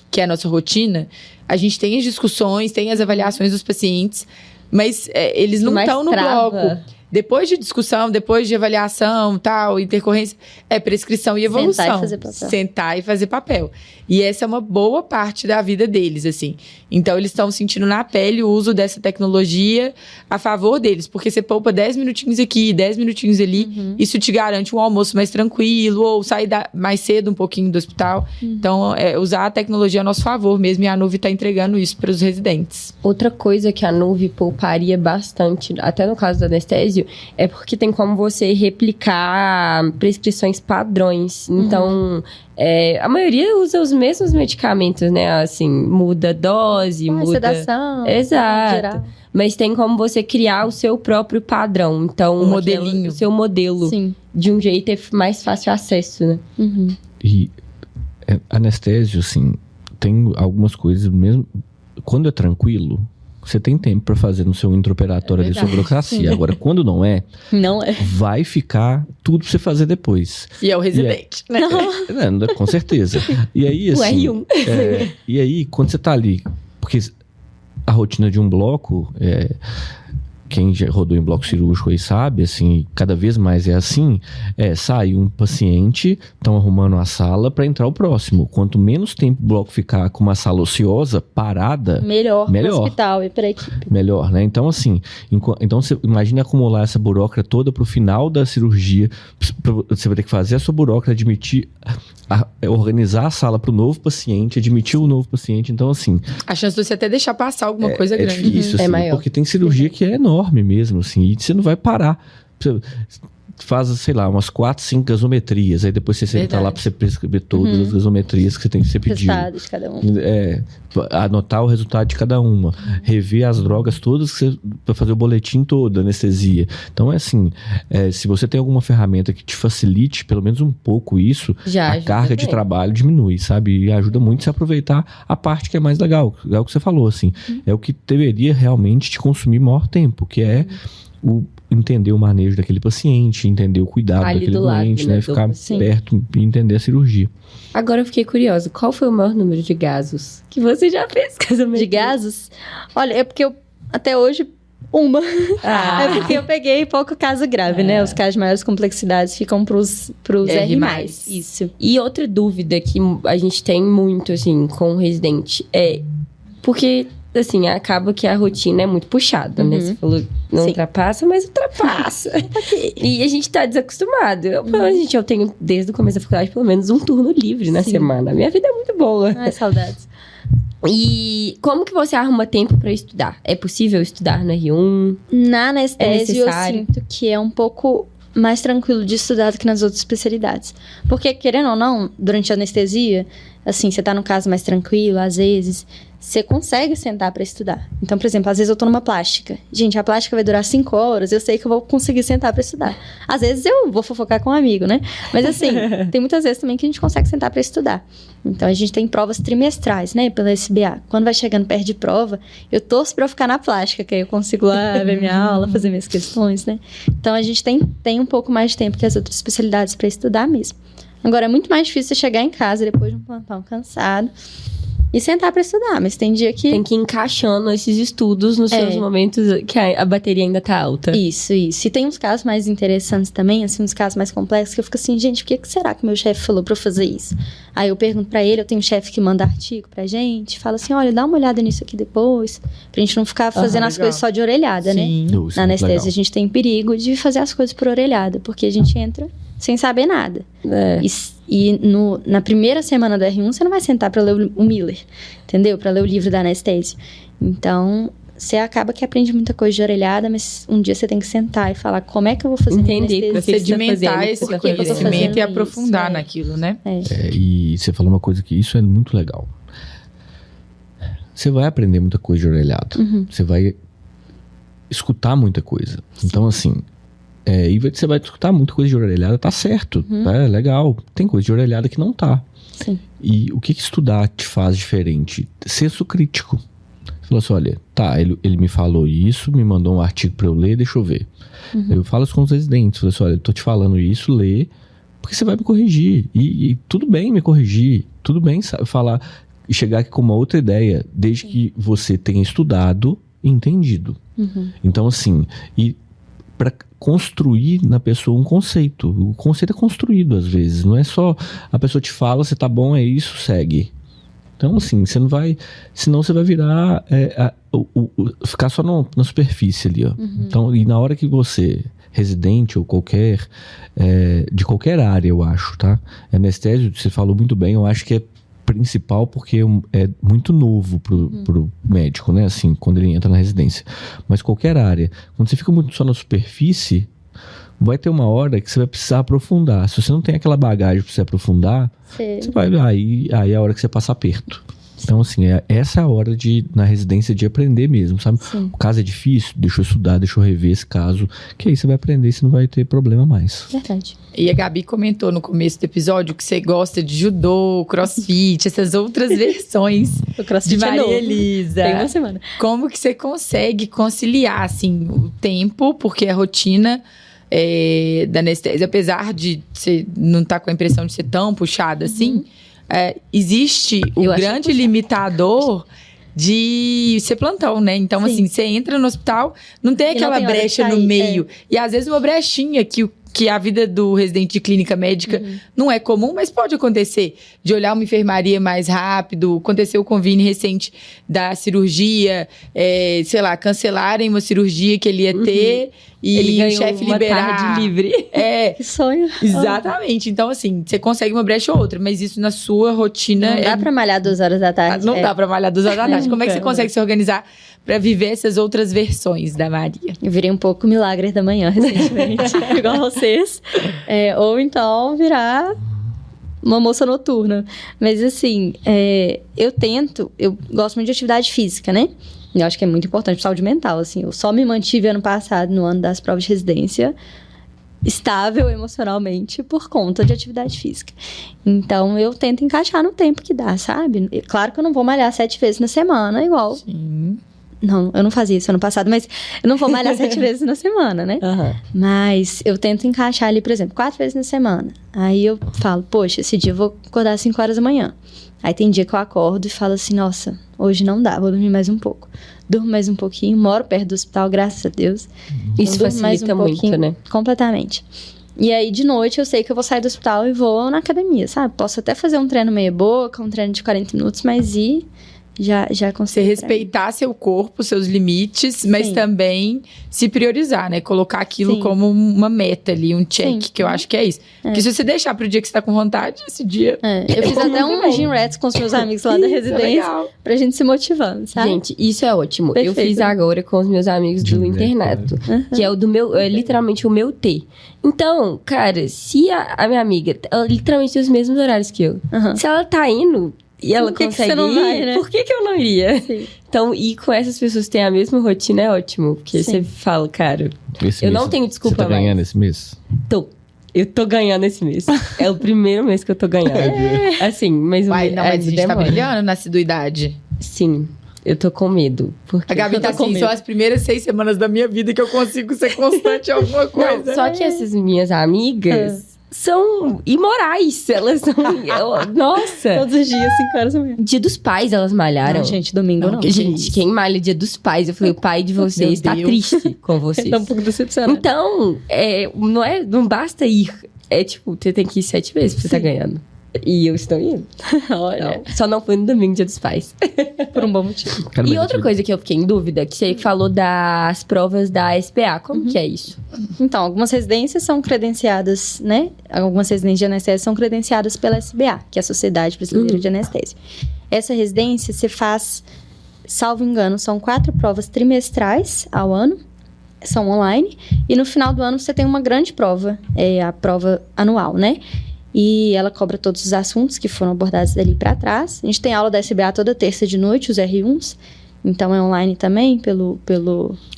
S1: que é a nossa rotina, a gente tem as discussões, tem as avaliações dos pacientes, mas eles não estão no bloco. depois de discussão, depois de avaliação, tal, intercorrência, é prescrição e evolução. Sentar e fazer papel. E essa é uma boa parte da vida deles, assim. Então, eles estão sentindo na pele o uso dessa tecnologia a favor deles. Porque você poupa 10 minutinhos aqui, 10 minutinhos ali, isso te garante um almoço mais tranquilo, ou sair mais cedo um pouquinho do hospital. Então, usar a tecnologia a nosso favor mesmo, e a Nuve está entregando isso para os residentes.
S3: Outra coisa que a Nuve pouparia bastante, até no caso do anestésio, é porque tem como você replicar prescrições padrões. Então, a maioria usa os mesmos medicamentos, né? Assim, muda a dose, muda...
S5: sedação.
S3: Exato.
S5: Geral.
S3: Mas tem como você criar o seu próprio padrão. Então,
S1: o modelinho.
S3: O seu modelo.
S5: Sim.
S3: De um jeito é mais fácil acesso, né?
S2: E anestésio, assim, tem algumas coisas mesmo... Quando é tranquilo, você tem tempo para fazer no seu intraoperatório ali sua burocracia. Agora, quando não é, vai ficar tudo pra você fazer depois.
S1: E é o residente, né?
S2: Com certeza. E aí, assim...
S3: O R1.
S2: E aí, quando você tá ali... Porque a rotina de um bloco... Quem já rodou em bloco cirúrgico aí sabe, assim, cada vez mais é assim, sai um paciente, estão arrumando a sala para entrar o próximo. Quanto menos tempo o bloco ficar com uma sala ociosa, parada... Melhor.
S5: Pro hospital e pra equipe.
S2: Melhor, né? Então, assim, então você imagina acumular essa burocracia toda pro final da cirurgia. Você vai ter que fazer a sua burocracia, admitir... organizar a sala para o novo paciente, admitir o novo paciente. Então, assim...
S1: A chance de você até deixar passar alguma coisa é grande.
S2: Difícil, assim,
S3: é maior.
S2: Porque tem cirurgia que é enorme mesmo, assim, e você não vai parar. Você faz, sei lá, umas 4, 5 gasometrias, aí depois você senta lá para você prescrever todas as gasometrias que você pediu.
S5: Resultado de cada um.
S2: Anotar o resultado de cada uma. Rever as drogas todas para fazer o boletim todo, anestesia. Então, assim, se você tem alguma ferramenta que te facilite, pelo menos um pouco isso, a carga de trabalho diminui, sabe? E ajuda muito a se aproveitar a parte que é mais legal. É o que você falou, assim. É o que deveria realmente te consumir maior tempo, que é entender o manejo daquele paciente, entender o cuidado daquele doente, né? Ficar perto e entender a cirurgia.
S3: Agora eu fiquei curiosa, qual foi o maior número de gasos que você já fez casamento?
S5: De gasos? Olha, é porque eu, até hoje, uma. É porque eu peguei pouco caso grave, né? Os casos de maiores complexidades ficam pros R+. Isso.
S3: E outra dúvida que a gente tem muito, assim, com o residente é... Porque... assim, acaba que a rotina é muito puxada, né? Você falou, não ultrapassa, mas ultrapassa. E a gente tá desacostumado. Eu tenho, desde o começo da faculdade, pelo menos um turno livre na semana. A minha vida é muito boa.
S5: Ai, saudades.
S3: E como que você arruma tempo pra estudar? É possível estudar no R1?
S5: Na anestésio, eu sinto que é um pouco mais tranquilo de estudar do que nas outras especialidades. Porque, querendo ou não, durante a anestesia, assim, você tá num caso mais tranquilo, às vezes... você consegue sentar pra estudar. Então, por exemplo, às vezes eu tô numa plástica. Gente, a plástica vai durar 5 horas, eu sei que eu vou conseguir sentar pra estudar. Às vezes eu vou fofocar com um amigo, né? Mas assim, tem muitas vezes também que a gente consegue sentar pra estudar. Então, a gente tem provas trimestrais, né? Pela SBA. Quando vai chegando perto de prova, eu torço pra eu ficar na plástica, que aí eu consigo lá ver minha aula, fazer minhas questões, né? Então, a gente tem um pouco mais de tempo que as outras especialidades pra estudar mesmo. Agora, é muito mais difícil você chegar em casa depois de um plantão cansado e sentar pra estudar, mas tem dia que...
S3: tem que ir encaixando esses estudos nos seus momentos que a bateria ainda tá alta.
S5: Isso. E tem uns casos mais interessantes também, assim, uns casos mais complexos, que eu fico assim, gente, por que será que meu chefe falou pra eu fazer isso? Aí eu pergunto pra ele, eu tenho um chefe que manda artigo pra gente, fala assim, olha, dá uma olhada nisso aqui depois, pra gente não ficar fazendo as coisas só de orelhada, né? Na anestesia, a gente tem perigo de fazer as coisas por orelhada, porque a gente entra sem saber nada. E na primeira semana do R1, você não vai sentar pra ler o Miller, entendeu? Pra ler o livro da anestesia. Então, você acaba que aprende muita coisa de orelhada, mas um dia você tem que sentar e falar como é que eu vou fazer
S1: anestesia. Pra sedimentar esse conhecimento e aprofundar naquilo, né?
S2: E você falou uma coisa que isso é muito legal. Você vai aprender muita coisa de orelhada. Você vai escutar muita coisa. Então, assim... e você vai escutar muita coisa de orelhada, tá certo, tá legal. Tem coisa de orelhada que não tá.
S5: Sim.
S2: E o que estudar te faz diferente? Senso crítico. Você falou assim, olha, tá, ele me falou isso, me mandou um artigo pra eu ler, deixa eu ver. Eu falo isso com os residentes, falei assim, olha, eu tô te falando isso, lê, porque você vai me corrigir. E tudo bem me corrigir, tudo bem falar e chegar aqui com uma outra ideia, desde que você tenha estudado e entendido. Então, assim, para construir na pessoa um conceito. O conceito é construído às vezes, não é só a pessoa te fala, você tá bom, é isso, segue. Então, assim, você não vai... Senão você vai virar... ficar só na superfície ali, ó. Então, e na hora que você... residente ou de qualquer área, eu acho, tá? Anestésio, você falou muito bem, eu acho que é principal porque é muito novo pro médico, né? Assim, quando ele entra na residência. Mas qualquer área, quando você fica muito só na superfície, vai ter uma hora que você vai precisar aprofundar. Se você não tem aquela bagagem pra você aprofundar, você vai... Aí é a hora que você passa aperto. Então, assim, essa é a hora na residência de aprender mesmo, sabe?
S5: Sim.
S2: O caso é difícil, deixa eu estudar, deixa eu rever esse caso, que aí você vai aprender e você não vai ter problema mais.
S5: Verdade.
S1: E a Gabi comentou no começo do episódio que você gosta de judô, crossfit, essas outras versões
S5: O crossfit
S1: de
S5: é
S1: Maria
S5: novo.
S1: Elisa.
S5: Tem uma semana.
S1: Como que você consegue conciliar, assim, o tempo, porque a rotina da anestesia, apesar de você não estar com a impressão de ser tão puxada assim, existe o grande limitador de ser plantão, né? Então,
S5: Sim.
S1: assim, você entra no hospital, não tem aquela brecha no meio. E às vezes uma brechinha que a vida do residente de clínica médica não é comum, mas pode acontecer. De olhar uma enfermaria mais rápido, aconteceu com o Vini recente da cirurgia, sei lá, cancelarem uma cirurgia que ele ia ter e o chefe liberar.
S3: Tarde livre.
S5: Que sonho.
S1: Exatamente. Então, assim, você consegue uma brecha ou outra, mas isso na sua rotina...
S5: Não dá pra malhar 2 horas da tarde.
S1: Não dá pra malhar 2 horas da tarde. Como é que você consegue se organizar pra viver essas outras versões da Maria?
S5: Eu virei um pouco milagre da manhã recentemente, igual vocês. Ou então virar uma moça noturna. Mas assim, eu gosto muito de atividade física, né? Eu acho que é muito importante para saúde mental, assim. Eu só me mantive ano passado, no ano das provas de residência, estável emocionalmente por conta de atividade física. Então, eu tento encaixar no tempo que dá, sabe? Claro que eu não vou malhar 7 vezes na semana, igual...
S1: Sim.
S5: Não, eu não fazia isso ano passado, mas eu não vou malhar 7 vezes na semana, né? Mas eu tento encaixar ali, por exemplo, 4 vezes na semana. Aí eu falo, poxa, esse dia eu vou acordar às 5 horas da manhã. Aí tem dia que eu acordo e falo assim, nossa, hoje não dá, vou dormir mais um pouco. Durmo mais um pouquinho, moro perto do hospital, graças a Deus.
S3: Isso facilita muito, né?
S5: Completamente. E aí, de noite, eu sei que eu vou sair do hospital e vou na academia, sabe? Posso até fazer um treino meia boca, um treino de 40 minutos, mas já consigo.
S1: Você respeitar seu corpo, seus limites, mas também se priorizar, né? Colocar aquilo como uma meta ali, um check, que eu acho que é isso. Porque se você deixar pro dia que você tá com vontade, esse dia...
S5: Eu fiz até um gym rats com os meus amigos lá da residência, pra gente se motivando, sabe?
S3: Gente, isso é ótimo.
S5: Perfeito.
S3: Eu fiz agora com os meus amigos do internato, que é o do meu, literalmente o meu T. Então, cara, se a minha amiga, ela literalmente tem os mesmos horários que eu. Se ela tá indo... E ela
S5: Por que
S3: consegue
S5: que você não vai, né?
S3: Por que eu não iria?
S5: Sim.
S3: Então, ir com essas pessoas que têm a mesma rotina é ótimo. Porque você fala, cara, eu não tenho desculpa
S2: mais. Você tá ganhando esse mês?
S3: Eu tô ganhando esse mês. É o primeiro mês que eu tô ganhando. Assim, mas
S1: mas a gente tá brilhando na assiduidade.
S3: Sim. Eu tô com medo. Porque
S1: A Gabi tá assim, são as primeiras 6 semanas da minha vida que eu consigo ser constante em alguma coisa.
S3: Não, só que essas minhas amigas... são imorais. Elas são... Nossa!
S5: Todos os dias, 5 horas da manhã.
S3: Dia dos Pais, elas malharam.
S5: Não, gente, domingo não.
S3: Gente, quem malha dia dos pais? Eu falei, o pai de vocês tá triste com vocês.
S5: Tá um pouco decepcionado.
S3: Então, não basta ir. É tipo, você tem que ir 7 vezes pra você tá ganhando. E eu estou indo.
S5: Olha.
S3: Só não fui no domingo, dia dos pais.
S5: Por um bom motivo.
S2: Cara,
S3: E
S2: mas
S3: outra coisa que eu fiquei em dúvida, que você falou das provas da SPA. Como que é isso?
S5: Então, algumas residências são credenciadas, né? Algumas residências de anestesia são credenciadas pela SBA, que é a Sociedade Brasileira de Anestesia. Essa residência você faz, salvo engano, são 4 provas trimestrais ao ano, são online, e no final do ano você tem uma grande prova, a prova anual, né? E ela cobra todos os assuntos que foram abordados dali para trás. A gente tem aula da SBA toda terça de noite, os R1s. Então, é online também, pelo...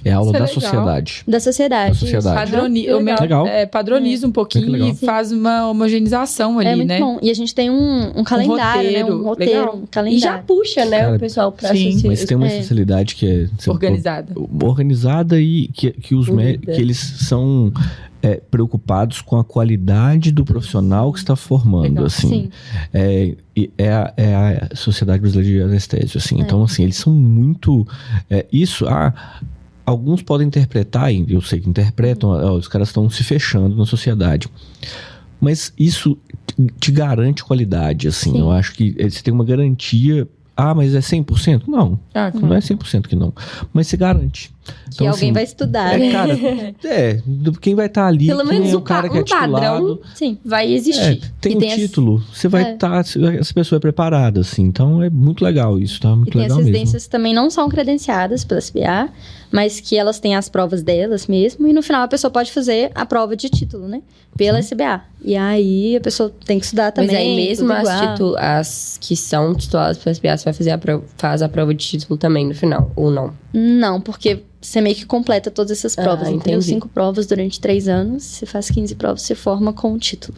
S2: É aula da
S1: legal.
S2: sociedade.
S5: Da sociedade.
S2: Da sociedade.
S1: Legal.
S2: Legal.
S1: Padroniza um pouquinho
S2: legal.
S1: e faz uma homogeneização ali,
S5: É muito
S1: né?
S5: bom. E a gente tem um calendário, né? Um roteiro,
S1: legal.
S5: um
S3: E
S5: calendário.
S3: já puxa, né,
S2: Cara,
S3: o pessoal pra
S1: sim,
S3: assistir.
S2: Mas tem uma especialidade que é...
S1: Organizada.
S2: Organizada e que os médicos, que eles são... preocupados com a qualidade do profissional que está formando,
S1: Legal.
S2: assim. É a Sociedade Brasileira de Anestésio, assim. Então, assim, eles são muito... alguns podem interpretar, e eu sei que interpretam, os caras estão se fechando na sociedade. Mas isso te garante qualidade, assim.
S3: Sim.
S2: Eu acho que você tem uma garantia. Ah, mas é 100%? Não, não é 100% que não. Mas você garante.
S5: Que alguém vai estudar,
S2: né?
S5: né?
S2: Cara, quem vai estar ali,
S3: Pelo menos
S2: o cara que é titulado.
S3: Padrão, sim, vai existir.
S2: Tem um título, você vai estar, essa pessoa é preparada, assim. Então é muito legal isso, tá? Muito legal mesmo. E tem as residências
S5: que também não são credenciadas pela SBA, mas que elas têm as provas delas mesmo, e no final a pessoa pode fazer a prova de título, né? Pela SBA. E aí a pessoa tem que estudar também.
S3: Mas aí mesmo as que são tituladas pela SBA, você vai faz a prova de título também no final, ou não?
S5: Não, porque você meio que completa todas essas provas. Entendeu? 5 provas durante 3 anos, você faz 15 provas, você forma com o título.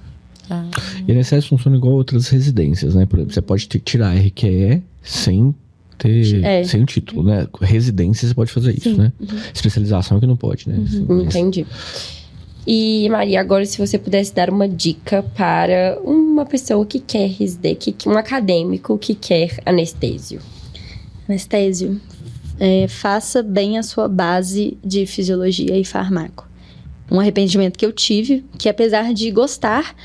S2: E a INSS funciona igual outras residências, né? Por exemplo, você pode tirar RQE sem o título, né? Residência você pode fazer isso, né? Especialização é que não pode, né?
S3: Entendi. E, Maria, agora se você pudesse dar uma dica para uma pessoa que quer residência, um acadêmico que quer anestésio.
S5: Anestésio. Faça bem a sua base de fisiologia e farmaco. Um arrependimento que eu tive, que apesar de gostar,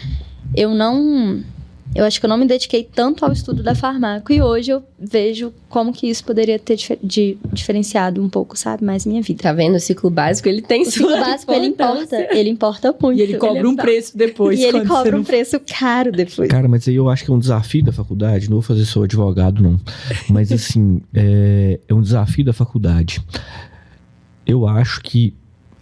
S5: eu acho que eu não me dediquei tanto ao estudo da farmaco, e hoje eu vejo como que isso poderia ter diferenciado um pouco, sabe, mais minha vida.
S3: Tá vendo? O ciclo básico, ele tem
S5: sua importância. O ciclo básico, ele importa muito.
S1: E ele cobra um preço depois.
S5: E ele cobra um preço caro depois.
S2: Cara, mas aí eu acho que é um desafio da faculdade, não vou fazer só advogado, não. Mas assim, é um desafio da faculdade. Eu acho que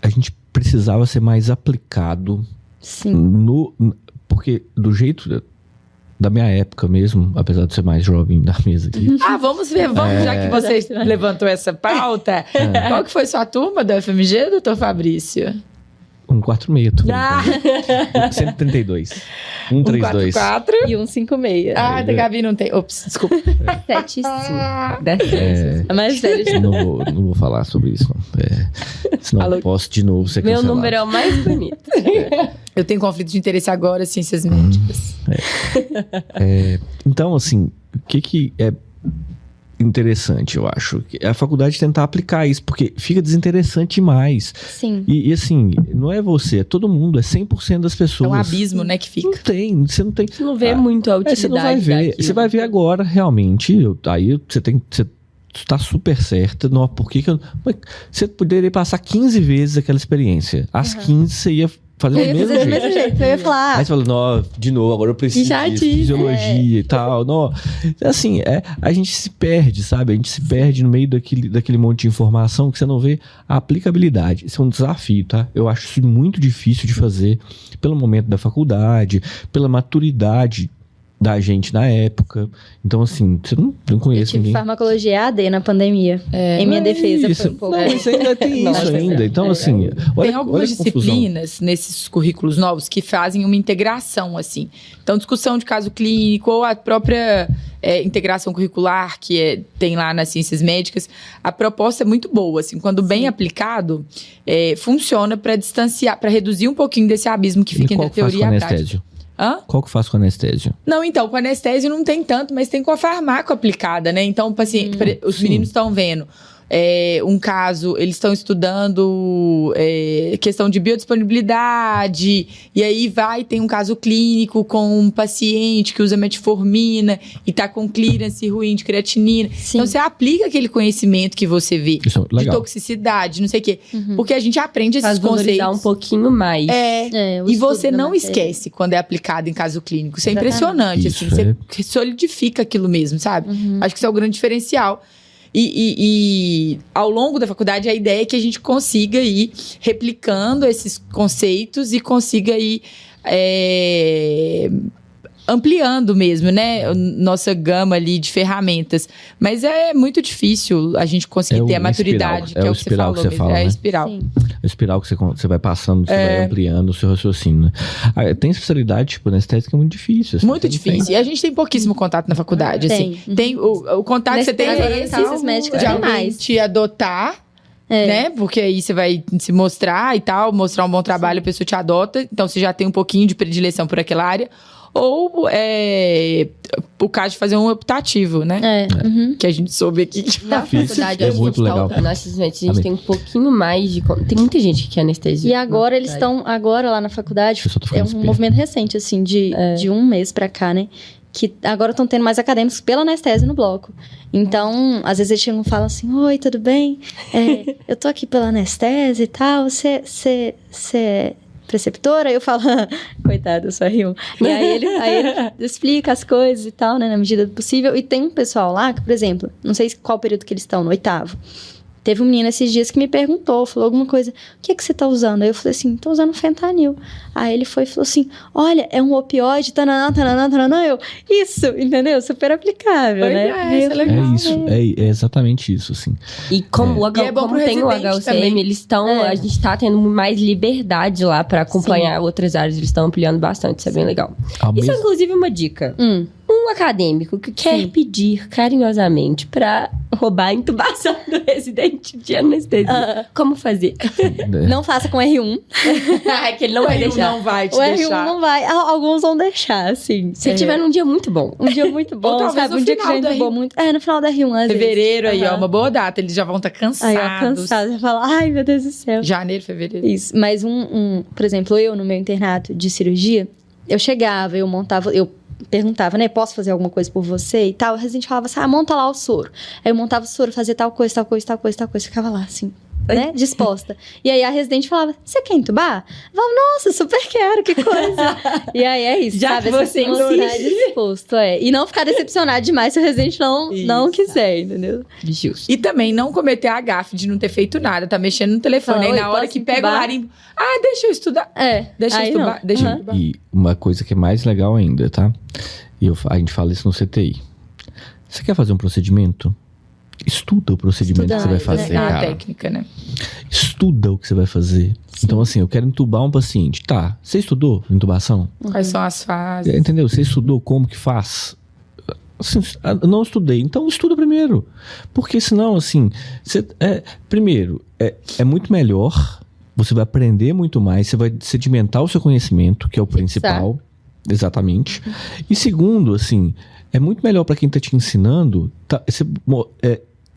S2: a gente precisava ser mais aplicado.
S5: Sim.
S2: Porque do jeito da minha época mesmo, apesar de ser mais jovem da mesa aqui.
S1: Vamos ver, já que você levantou essa pauta. Qual que foi sua turma da FMG, doutor Fabrício?
S2: 146, tô brincando. 132. 132.
S1: 144
S5: e 156.
S1: Da Gabi não tem. Ops, desculpa.
S5: 75.
S2: É
S5: mais velho.
S2: Não vou falar sobre isso, não. Senão eu posso de novo ser cancelado.
S3: Meu número é o mais bonito.
S1: Eu tenho conflito de interesse agora, ciências médicas.
S2: Então, assim, o que é interessante, eu acho? A faculdade tentar aplicar isso, porque fica desinteressante demais.
S5: Sim.
S2: E assim, não é você, é todo mundo, é 100% das pessoas.
S1: É um abismo, né, que fica.
S2: Você não tem.
S3: Você não vê muito a utilidade.
S2: Você não vai ver.
S3: Daquilo.
S2: Você vai ver agora, realmente. Aí você tá super certa. Não, por que eu... Você poderia passar 15 vezes aquela experiência. As 15 você ia fazer do mesmo jeito.
S5: Eu ia falar.
S2: Aí você fala, não, de novo, agora eu preciso de fisiologia e tal. Não. Assim, a gente se perde, sabe? A gente se perde no meio daquele monte de informação que você não vê a aplicabilidade. Isso é um desafio, tá? Eu acho isso muito difícil de fazer pelo momento da faculdade, pela maturidade da gente na época. Então, assim, você não conhece ninguém.
S5: Farmacologia AD na pandemia. Em minha defesa foi um pouco.
S2: Não, mas ainda tem isso ainda. Então, assim...
S1: Tem algumas disciplinas nesses currículos novos que fazem uma integração, assim. Então, discussão de caso clínico ou a própria integração curricular que tem lá nas ciências médicas. A proposta é muito boa, assim. Quando bem aplicado, funciona para distanciar, para reduzir um pouquinho desse abismo que fica entre a teoria e a prática. Qual que faz com anestésio? Não, então, com anestésio não tem tanto, mas tem com a farmaco aplicada, né? Então, o paciente, os meninos estão vendo um caso, eles estão estudando questão de biodisponibilidade, e aí tem um caso clínico com um paciente que usa metformina e tá com clearance ruim de creatinina. Sim. Então, você aplica aquele conhecimento que você vê de toxicidade, não sei o quê. Porque a gente aprende esses conceitos.
S3: Um pouquinho mais.
S1: E você não esquece quando é aplicado em caso clínico. Isso é impressionante, assim. Você solidifica aquilo mesmo, sabe? Acho que isso é o grande diferencial. E ao longo da faculdade, a ideia é que a gente consiga ir replicando esses conceitos e consiga ir ampliando mesmo, né? Nossa gama ali de ferramentas. Mas é muito difícil a gente conseguir ter a maturidade,
S2: espiral.
S1: que é o que você falou.
S2: Que você fala, né?
S1: É a espiral.
S5: Sim.
S2: A espiral que você vai passando, você vai ampliando o seu raciocínio, né? Tem especialidade, tipo, anestésica que é muito difícil. Assim,
S1: muito difícil. E a gente tem pouquíssimo contato na faculdade, assim. Tem o contato que você tem
S5: ciências médicas
S1: de alguém te adotar, né? Porque aí você vai se mostrar e tal, mostrar um bom trabalho, a pessoa te adota. Então, você já tem um pouquinho de predileção por aquela área. ou o caso de fazer um optativo, né? Que a gente soube aqui.
S3: Na faculdade,
S2: É
S3: acho que
S2: muito
S3: a gente
S2: legal.
S3: tá, a gente tem um pouquinho mais de... Tem muita gente que quer anestesia.
S5: E agora eles estão, agora lá na faculdade,
S2: Eu só tô
S5: é
S2: ficando
S5: um
S2: esperto.
S5: movimento recente, assim, de 1 mês pra cá, né? Que agora estão tendo mais acadêmicos pela anestesia no bloco. Então, às vezes eles chegam e falam assim, oi, tudo bem? Eu tô aqui pela anestesia e tal, você é preceptora? Eu falo, coitado, eu sou R1. E aí ele explica as coisas e tal, né, na medida do possível. E tem um pessoal lá que, por exemplo, não sei qual período que eles estão, no 8º. Teve um menino esses dias que me perguntou, falou alguma coisa, o que você tá usando? Aí eu falei assim, tô usando fentanil. Aí ele foi e falou assim, olha, é um opioide, tananã, tananã, tananã. Eu, isso, entendeu? Super aplicável, né?
S1: Isso é legal.
S2: É isso, é exatamente isso, assim.
S3: E como,
S1: E é bom
S3: como
S1: pro
S3: tem o
S1: residente
S3: HUCM,
S1: também.
S3: eles estão... A gente tá tendo mais liberdade lá pra acompanhar outras áreas. Eles estão ampliando bastante, isso é bem legal.
S2: Ao
S3: Isso é,
S2: mesmo-
S3: inclusive, uma dica. Um acadêmico que quer pedir carinhosamente pra roubar a intubação do residente de anestesia. Como fazer?
S5: Não faça com R1.
S3: É que ele não vai deixar.
S1: Não vai te
S5: O R1
S1: deixar.
S5: não vai. Alguns vão deixar, assim.
S3: Se tiver num dia muito bom.
S5: Um dia muito bom,
S1: talvez
S5: sabe?
S1: no
S5: Um dia que
S1: final
S5: já
S1: do
S5: entubou
S1: R1.
S5: muito. No final da R1, às vezes.
S1: Fevereiro aí, ó,
S5: Aham.
S1: uma boa data. Eles já vão estar cansados.
S5: Aí, ó, cansado. Você fala, ai, meu Deus do céu.
S1: Janeiro, fevereiro.
S5: Isso. Mas por exemplo, eu no meu internato de cirurgia, eu chegava, eu perguntava, né, posso fazer alguma coisa por você e tal. O residente falava assim, monta lá o soro. Aí eu montava o soro, fazia tal coisa, tal coisa, tal coisa, tal coisa. Ficava lá, assim, né, disposta. E aí a residente falava, você quer entubar? Eu falava, nossa, super quero, que coisa. E aí é isso,
S3: Já
S5: sabe?
S3: que
S5: Essa
S3: você
S5: estar
S3: insiste.
S5: disposto, E não ficar decepcionado demais se o residente não quiser, entendeu?
S3: Justo.
S1: E também não cometer a gafe de não ter feito nada, tá mexendo no telefone.
S5: Fala,
S1: Aí
S5: "Oi,
S1: na hora
S5: posso
S1: que pega o
S5: entubar?"
S1: larimbo, deixa eu estudar. Deixa eu
S5: aí
S1: estudar.
S5: não.
S1: Deixa eu
S5: Aham.
S1: estudar.
S2: E uma coisa que é mais legal ainda, tá? A gente fala isso no CTI. Você quer fazer um procedimento? Estuda o procedimento que você vai fazer,
S1: a
S2: cara.
S1: técnica, né?
S2: Estuda o que você vai fazer. Então, assim, eu quero entubar um paciente. Tá, você estudou intubação?
S1: Quais são as fases?
S2: Entendeu? Você estudou como que faz? Assim, eu não estudei. Então, estuda primeiro. Porque senão, assim... primeiro, é muito melhor. Você vai aprender muito mais. Você vai sedimentar o seu conhecimento, que é o principal. Exatamente. E segundo, assim... É muito melhor pra quem tá te ensinando...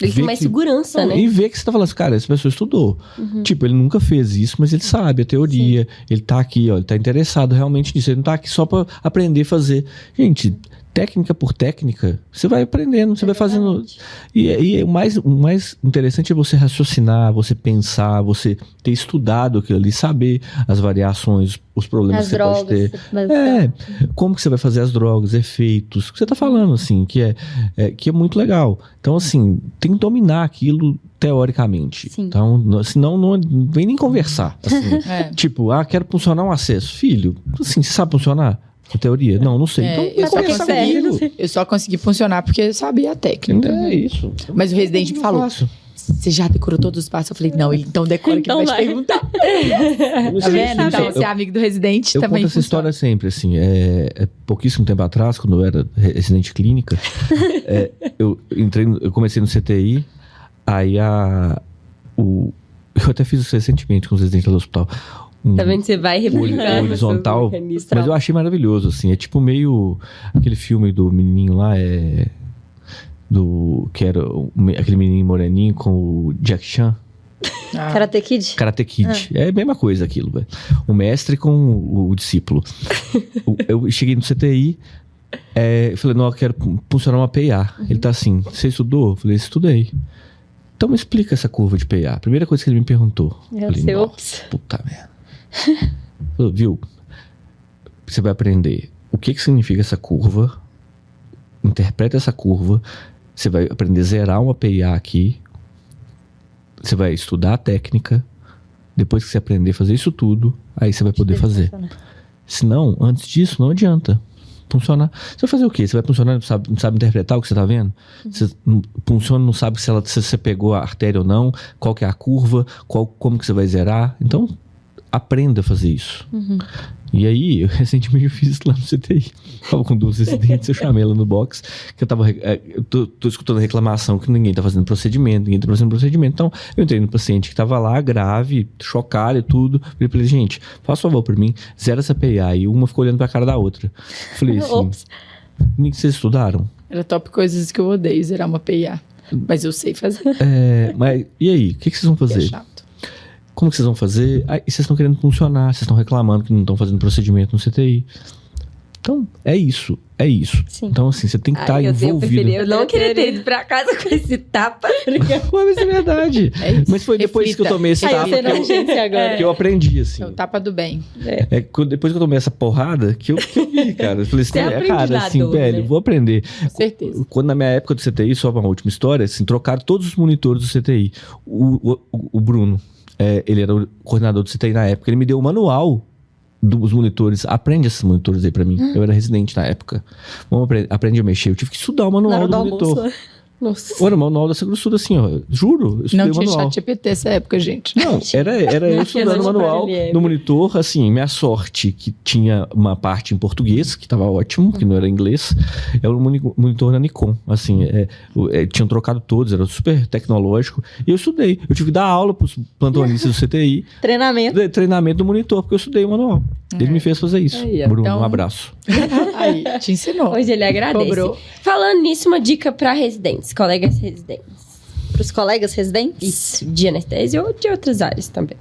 S3: Ele tem mais segurança, né?
S2: E ver que você tá falando assim, cara, essa pessoa estudou. Tipo, ele nunca fez isso, mas ele sabe a teoria. Ele tá aqui, ó, ele tá interessado realmente nisso. Ele não tá aqui só pra aprender a fazer. Gente, técnica por técnica, você vai aprendendo, você vai fazendo... E o mais interessante é você raciocinar, você pensar, você ter estudado aquilo ali, saber as variações, os problemas
S5: As
S2: que você pode ter.
S5: drogas.
S2: Como que você vai fazer as drogas, efeitos, que você tá falando, assim, que é muito legal. Então, assim, tem que dominar aquilo teoricamente.
S5: Sim.
S2: Então, senão não vem nem conversar. Assim. Tipo, quero funcionar um acesso. Filho, assim, você sabe funcionar? A teoria? Não sei. Então,
S1: eu, só
S2: conversa comigo.
S1: eu só consegui funcionar porque eu sabia a técnica.
S2: É isso.
S1: Mas o residente me falou, você já decorou todos os passos? Eu falei, não, então decora que ele vai te perguntar. Tá vendo? Então, você é amigo do residente,
S2: Eu
S1: também
S2: conto essa história sempre, assim, pouquíssimo tempo atrás, quando eu era residente clínica, eu comecei no CTI, aí eu até fiz isso recentemente com os residentes do hospital.
S3: Tá vendo? Você vai replicando.
S2: Horizontal, mas eu achei maravilhoso, assim, é tipo meio aquele filme do menininho lá, que era aquele menininho moreninho com o Jack Chan.
S5: Karate Kid?
S2: Karate Kid. É a mesma coisa aquilo, velho. O mestre com o discípulo. Eu cheguei no CTI, eu falei, não, eu quero funcionar uma PA. Ele tá assim, você estudou? Eu falei, estudei. Então me explica essa curva de PA. Primeira coisa que ele me perguntou.
S5: Eu
S2: falei,
S5: sei,
S2: nossa, puta merda. Falei, viu? Você vai aprender o que significa essa curva, interpreta essa curva, você vai aprender a zerar uma PA aqui, você vai estudar a técnica, depois que você aprender a fazer isso tudo, aí você vai poder fazer. Senão, antes disso, não adianta funcionar. Você vai fazer o quê? Você vai funcionar e não sabe interpretar o que você tá vendo? Você funciona, não sabe se você pegou a artéria ou não, qual que é a curva, como que você vai zerar. Então, aprenda a fazer isso. E aí, eu recentemente fiz lá no CTI. Tava com 2 residentes, eu chamei ela no box, que eu tô escutando reclamação que ninguém tá fazendo procedimento. Então, eu entrei no paciente que tava lá, grave, chocado e tudo. Falei pra ele, gente, faz favor por mim, zera essa PA. E uma ficou olhando pra cara da outra. Falei assim, vocês estudaram?
S1: Era top coisas que eu odeio, zerar uma PIA. Mas eu sei fazer.
S2: Mas e aí, o que vocês vão fazer?
S1: É chato.
S2: Como que vocês vão fazer? E vocês estão querendo funcionar, vocês estão reclamando que não estão fazendo procedimento no CTI. Então, é isso.
S5: Sim.
S2: Então, assim, você tem que estar envolvido.
S3: Eu não queria ter ido pra casa com esse tapa.
S2: Mas é verdade.
S1: É isso.
S2: Mas foi depois que eu tomei esse tapa que eu aprendi, assim.
S1: É o tapa do bem.
S2: Depois que eu tomei essa porrada, que eu vi, cara. Eu falei assim, cara, assim,
S3: dor,
S2: velho,
S3: né?
S2: vou aprender.
S1: Com certeza.
S2: Quando na minha época do CTI, só uma última história, assim, trocaram todos os monitores do CTI. O Bruno, ele era o coordenador do CTI na época, ele me deu o manual dos monitores. Aprende esses monitores aí pra mim. Eu era residente na época. Vamos aprender a mexer. Eu tive que estudar o manual do monitor.
S3: Nossa.
S2: Olha, o manual da Segurosuda, assim, ó. Juro, eu estudei
S1: Não
S2: o
S1: tinha
S2: manual.
S1: chat GPT nessa época, gente.
S2: Não, era eu estudando o manual no monitor, assim, minha sorte que tinha uma parte em português, que tava ótimo, que não era inglês, era um monitor da Nikon, assim, tinham trocado todos, era super tecnológico, e eu estudei, eu tive que dar aula pros plantonistas do CTI, treinamento do monitor, porque eu estudei o manual. Ele me fez fazer isso.
S3: Aí,
S2: Bruno,
S1: então-
S2: um abraço.
S1: Aí, te ensinou.
S3: Hoje ele agradece.
S1: Cobrou.
S3: Falando nisso, uma dica pra residentes, colegas residentes.
S5: Pros colegas residentes?
S3: Isso, de anestesia ou de outras áreas também.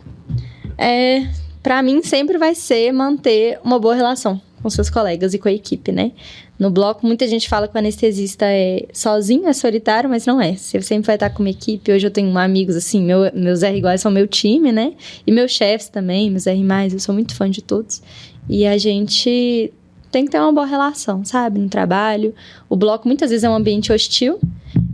S5: Pra mim, sempre vai ser manter uma boa relação com seus colegas e com a equipe, né? No bloco, muita gente fala que o anestesista é sozinho, é solitário, mas não é. Você sempre vai estar com uma equipe. Hoje eu tenho amigos, assim, meus R iguais são meu time, né? E meus chefes também, meus R+, eu sou muito fã de todos. E a gente tem que ter uma boa relação, sabe? No trabalho. O bloco, muitas vezes, é um ambiente hostil.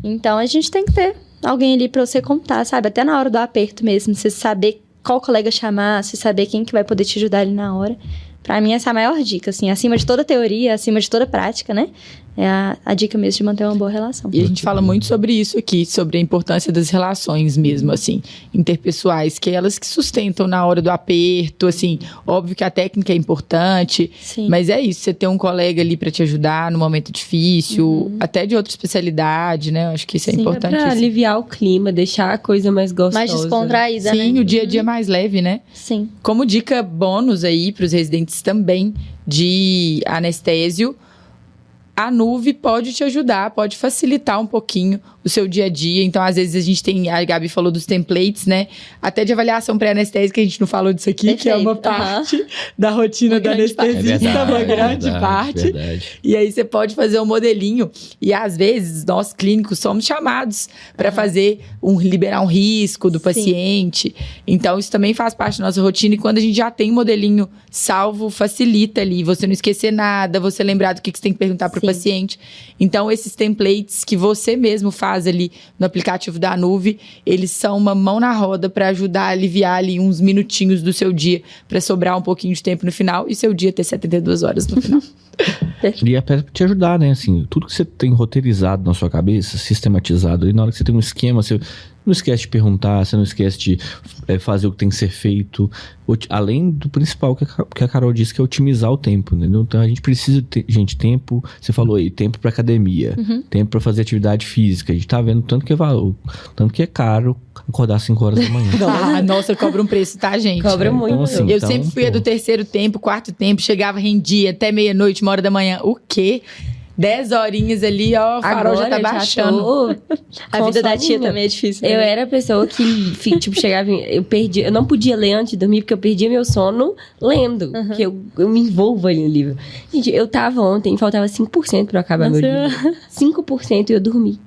S5: Então, a gente tem que ter alguém ali pra você contar, sabe? Até na hora do aperto mesmo, você saber qual colega chamar, você saber quem que vai poder te ajudar ali na hora. Pra mim, essa é a maior dica, assim, acima de toda teoria, acima de toda prática, né? É a dica mesmo de manter uma boa relação.
S1: E a gente fala muito sobre isso aqui, sobre a importância das relações mesmo, assim, interpessoais, que é elas que sustentam na hora do aperto, assim, óbvio que a técnica é importante,
S5: Sim.
S1: mas é isso, você ter um colega ali pra te ajudar no momento difícil, até de outra especialidade, né? Eu acho que isso é
S3: Sim,
S1: importante.
S3: pra aliviar o clima, deixar a coisa mais gostosa.
S5: Mais descontraída,
S1: Sim,
S5: né?
S1: o dia a dia mais leve, né?
S5: Sim.
S1: Como dica bônus aí para os residentes também de anestésio, a Nuve pode te ajudar, pode facilitar um pouquinho o seu dia a dia. Então, às vezes, a gente tem... A Gabi falou dos templates, né? Até de avaliação pré-anestésica, a gente não falou disso aqui, que é uma parte da rotina do anestesista, uma grande parte.
S2: Verdade.
S1: E aí, você pode fazer um modelinho. E, às vezes, nós clínicos somos chamados para fazer liberar um risco do paciente. Então, isso também faz parte da nossa rotina. E quando a gente já tem um modelinho salvo, facilita ali. Você não esquecer nada, você lembrar do que você tem que perguntar para o paciente. Então, esses templates que você mesmo faz ali no aplicativo da Nuve, eles são uma mão na roda para ajudar a aliviar ali uns minutinhos do seu dia, para sobrar um pouquinho de tempo no final e seu dia ter 72 horas no final.
S2: E é pra te ajudar, né? Assim, tudo que você tem roteirizado na sua cabeça, sistematizado, e na hora que você tem um esquema, você não esquece de perguntar, você não esquece de fazer o que tem que ser feito. Além do principal que a Carol disse, que é otimizar o tempo, né? Então a gente precisa ter, tempo, você falou aí, tempo pra academia, tempo pra fazer atividade física. A gente tá vendo tanto que é valor, tanto que é caro acordar 5 horas da manhã.
S1: Nossa, cobra um preço, tá, gente?
S3: Cobra muito.
S2: Então, assim,
S1: Eu sempre fui a do terceiro tempo, quarto tempo, chegava, rendia até meia-noite, 1h da manhã. O quê? 10 horinhas ali, ó, o farol já tá baixando.
S5: A vida da tia também é difícil.
S3: Eu
S5: né?
S3: era a pessoa que, tipo, chegava... Eu não podia ler antes de dormir, porque eu perdia meu sono lendo. Porque eu me envolvo ali no livro. Gente, eu tava ontem, faltava 5% pra eu acabar meu livro. 5% e eu dormi.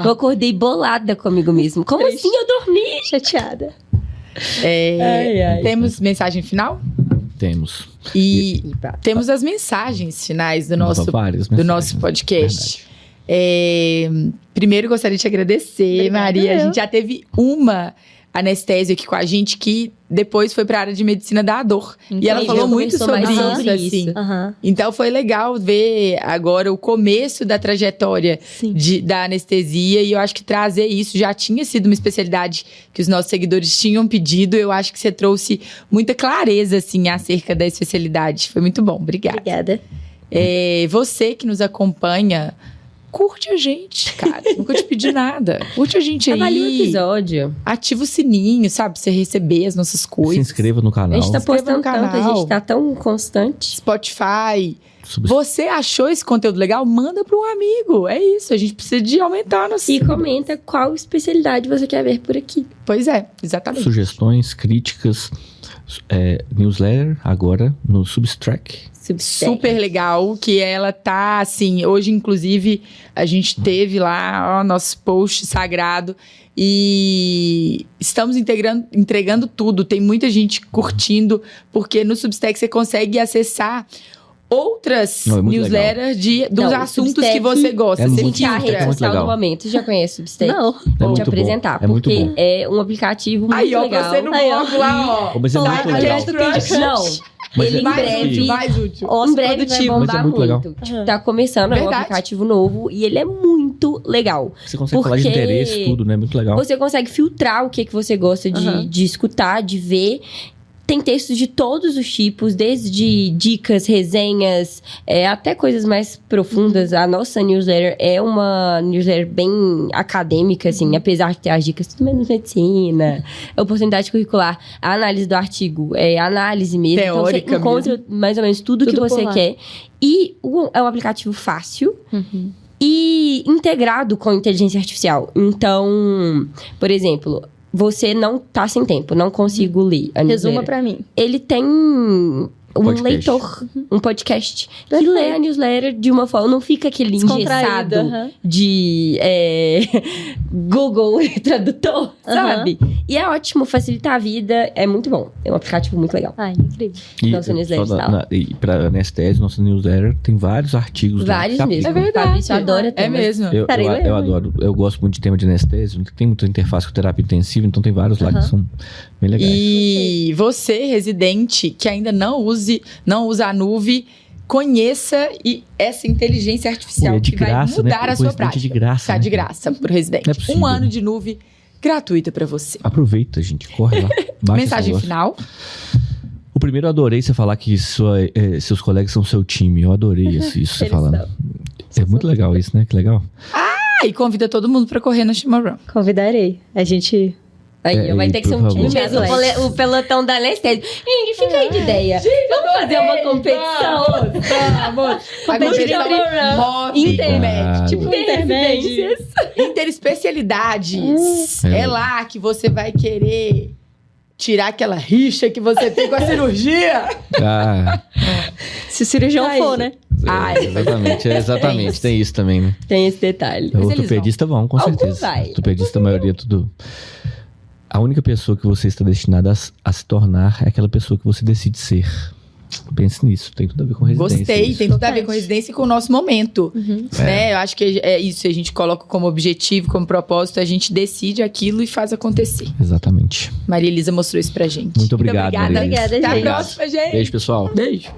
S3: Eu acordei bolada comigo mesmo. Como assim eu dormi?
S5: Chateada.
S1: Temos mensagem final?
S2: Temos.
S1: E temos as mensagens finais do nosso podcast. Primeiro, gostaria de te agradecer,
S5: Obrigada,
S1: Maria. A gente já teve uma anestésio aqui com a gente, que depois foi para a área de medicina da dor. E ela
S3: Entendi,
S1: falou
S3: eu
S1: muito
S3: conversou
S1: sobre
S3: mais
S1: isso,
S3: sobre
S1: assim.
S3: isso.
S5: Aham.
S1: Então foi legal ver agora o começo da trajetória
S5: Sim.
S1: da anestesia, e eu acho que trazer isso já tinha sido uma especialidade que os nossos seguidores tinham pedido. Eu acho que você trouxe muita clareza, assim, acerca da especialidade. Foi muito bom, obrigada.
S5: Obrigada.
S1: Você que nos acompanha, curte a gente, cara. Nunca te pedi nada. Curte a gente aí.
S3: Avalie o episódio.
S1: Ativa o sininho, sabe? Pra você receber as nossas coisas.
S2: Se inscreva no
S3: A
S2: canal.
S3: gente tá
S1: inscreva no
S3: postando tanto, a
S1: canal.
S3: gente tá tão constante.
S1: Spotify. Você achou esse conteúdo legal? Manda para um amigo. É isso, a gente precisa de aumentar nosso...
S3: E comenta qual especialidade você quer ver por aqui.
S1: Pois é, exatamente.
S2: Sugestões, críticas, newsletter agora no Substack.
S1: Super legal, que ela tá assim, hoje inclusive a gente teve lá nosso post sagrado e estamos entregando tudo, tem muita gente curtindo, porque no Substack você consegue acessar outras newsletters dos assuntos
S3: Substack
S1: que você gosta. Você
S2: muito
S3: Que é a rede
S2: muito
S3: social
S2: legal.
S3: do momento. Você já conhece o Substack?
S5: Não.
S3: Vou
S2: muito
S3: te apresentar,
S2: bom, é muito
S3: porque
S2: bom.
S3: é um aplicativo muito
S1: Aí, ó,
S3: legal.
S1: você no
S5: Aí, ó.
S1: blog lá, ó.
S2: Mas é muito legal.
S3: Não,
S2: Mas
S3: ele
S2: é
S3: em
S1: mais
S3: breve...
S1: útil, mais útil.
S3: Em breve vai
S5: produtivo.
S2: Mas é
S3: bombar
S2: muito legal.
S3: muito. Tipo, tá começando, é um
S1: Verdade.
S3: aplicativo novo e ele é muito legal.
S2: Você consegue falar de
S3: Porque
S2: interesse, tudo, né? Muito legal.
S3: Você consegue filtrar o que você gosta de escutar, de ver. Tem textos de todos os tipos, desde dicas, resenhas, até coisas mais profundas. A nossa newsletter é uma newsletter bem acadêmica, assim, apesar de ter as dicas tudo menos medicina, oportunidade curricular, a análise do artigo, análise mesmo.
S1: Teórica
S3: então você encontra mais ou menos tudo que
S5: Tudo
S3: você
S5: por lá.
S3: quer. E é um aplicativo fácil. E integrado com inteligência artificial. Então, por exemplo, você não tá sem tempo, não consigo ler a
S5: Resuma
S3: newsletter.
S5: pra mim.
S3: Ele tem um
S2: Podcast.
S3: leitor, um podcast, que
S5: Perfeito.
S3: lê a newsletter de uma forma, não fica aquele
S5: Descontraído,
S3: engessado
S5: aham.
S3: de Google Tradutor, sabe? E é ótimo, facilita a vida, é muito bom. É um aplicativo muito legal.
S5: Ai, incrível.
S3: Nossa newsletter, tá?
S2: E pra anestésio, nossa newsletter tem vários artigos. lá
S3: Vários
S2: que aplicam.
S3: mesmo.
S1: É verdade.
S3: Fabrício adora
S1: É
S3: temas.
S1: mesmo.
S2: Eu
S5: Estarei lendo.
S2: adoro. Eu gosto muito de tema de anestésio. Não tem muita interface com terapia intensiva, então tem vários lá que são bem legais.
S1: E você, residente, que ainda não usa a nuvem, conheça essa inteligência artificial
S2: Pô, é de
S1: que vai
S2: graça,
S1: mudar
S2: né?
S1: a sua
S2: Residente
S1: prática.
S2: de graça,
S1: Tá
S2: né,
S1: de
S2: cara?
S1: graça pro residente.
S2: Não é possível.
S1: 1 ano de nuvem gratuita pra você.
S2: Aproveita, gente. Corre lá. Baixa
S1: Mensagem
S2: esse negócio.
S1: final.
S2: O primeiro eu adorei você falar que seus colegas são seu time. Eu adorei isso você
S5: Eles
S2: falando. É muito legal isso, né? Que legal.
S1: E convida todo mundo pra correr no Chimarrão.
S5: Convidarei. A gente...
S3: Aí, vai ter que ser
S2: por
S3: um time
S2: favor.
S3: mesmo, o pelotão da anestésio. Gente, fica aí de ideia. Vamos fazer uma competição.
S1: Vamos!
S5: Competição
S2: Internet.
S1: Tipo,
S3: Intermédias.
S1: interespecialidades. É lá que você vai querer tirar aquela rixa que você tem com a cirurgia.
S2: Ah,
S5: Se o cirurgião
S3: Ai,
S5: for, né?
S2: exatamente. Tem isso também, né?
S3: Tem esse detalhe.
S2: O ortopedista vão, com
S3: Algum
S2: certeza.
S3: vai.
S2: Ortopedista, a maioria, tudo. A única pessoa que você está destinada a se tornar é aquela pessoa que você decide ser. Pense nisso, tem tudo a ver com residência.
S1: Gostei,
S2: isso.
S1: tem tudo a ver com residência e com o nosso momento. Né? Eu acho que é isso, a gente coloca como objetivo, como propósito, a gente decide aquilo e faz acontecer.
S2: Exatamente.
S1: Maria Elisa mostrou isso pra gente.
S2: Muito obrigado,
S1: obrigada.
S2: Maria Elisa.
S5: Obrigada,
S1: Até a
S5: gente.
S1: próxima, gente.
S2: Beijo, pessoal.
S1: Beijo.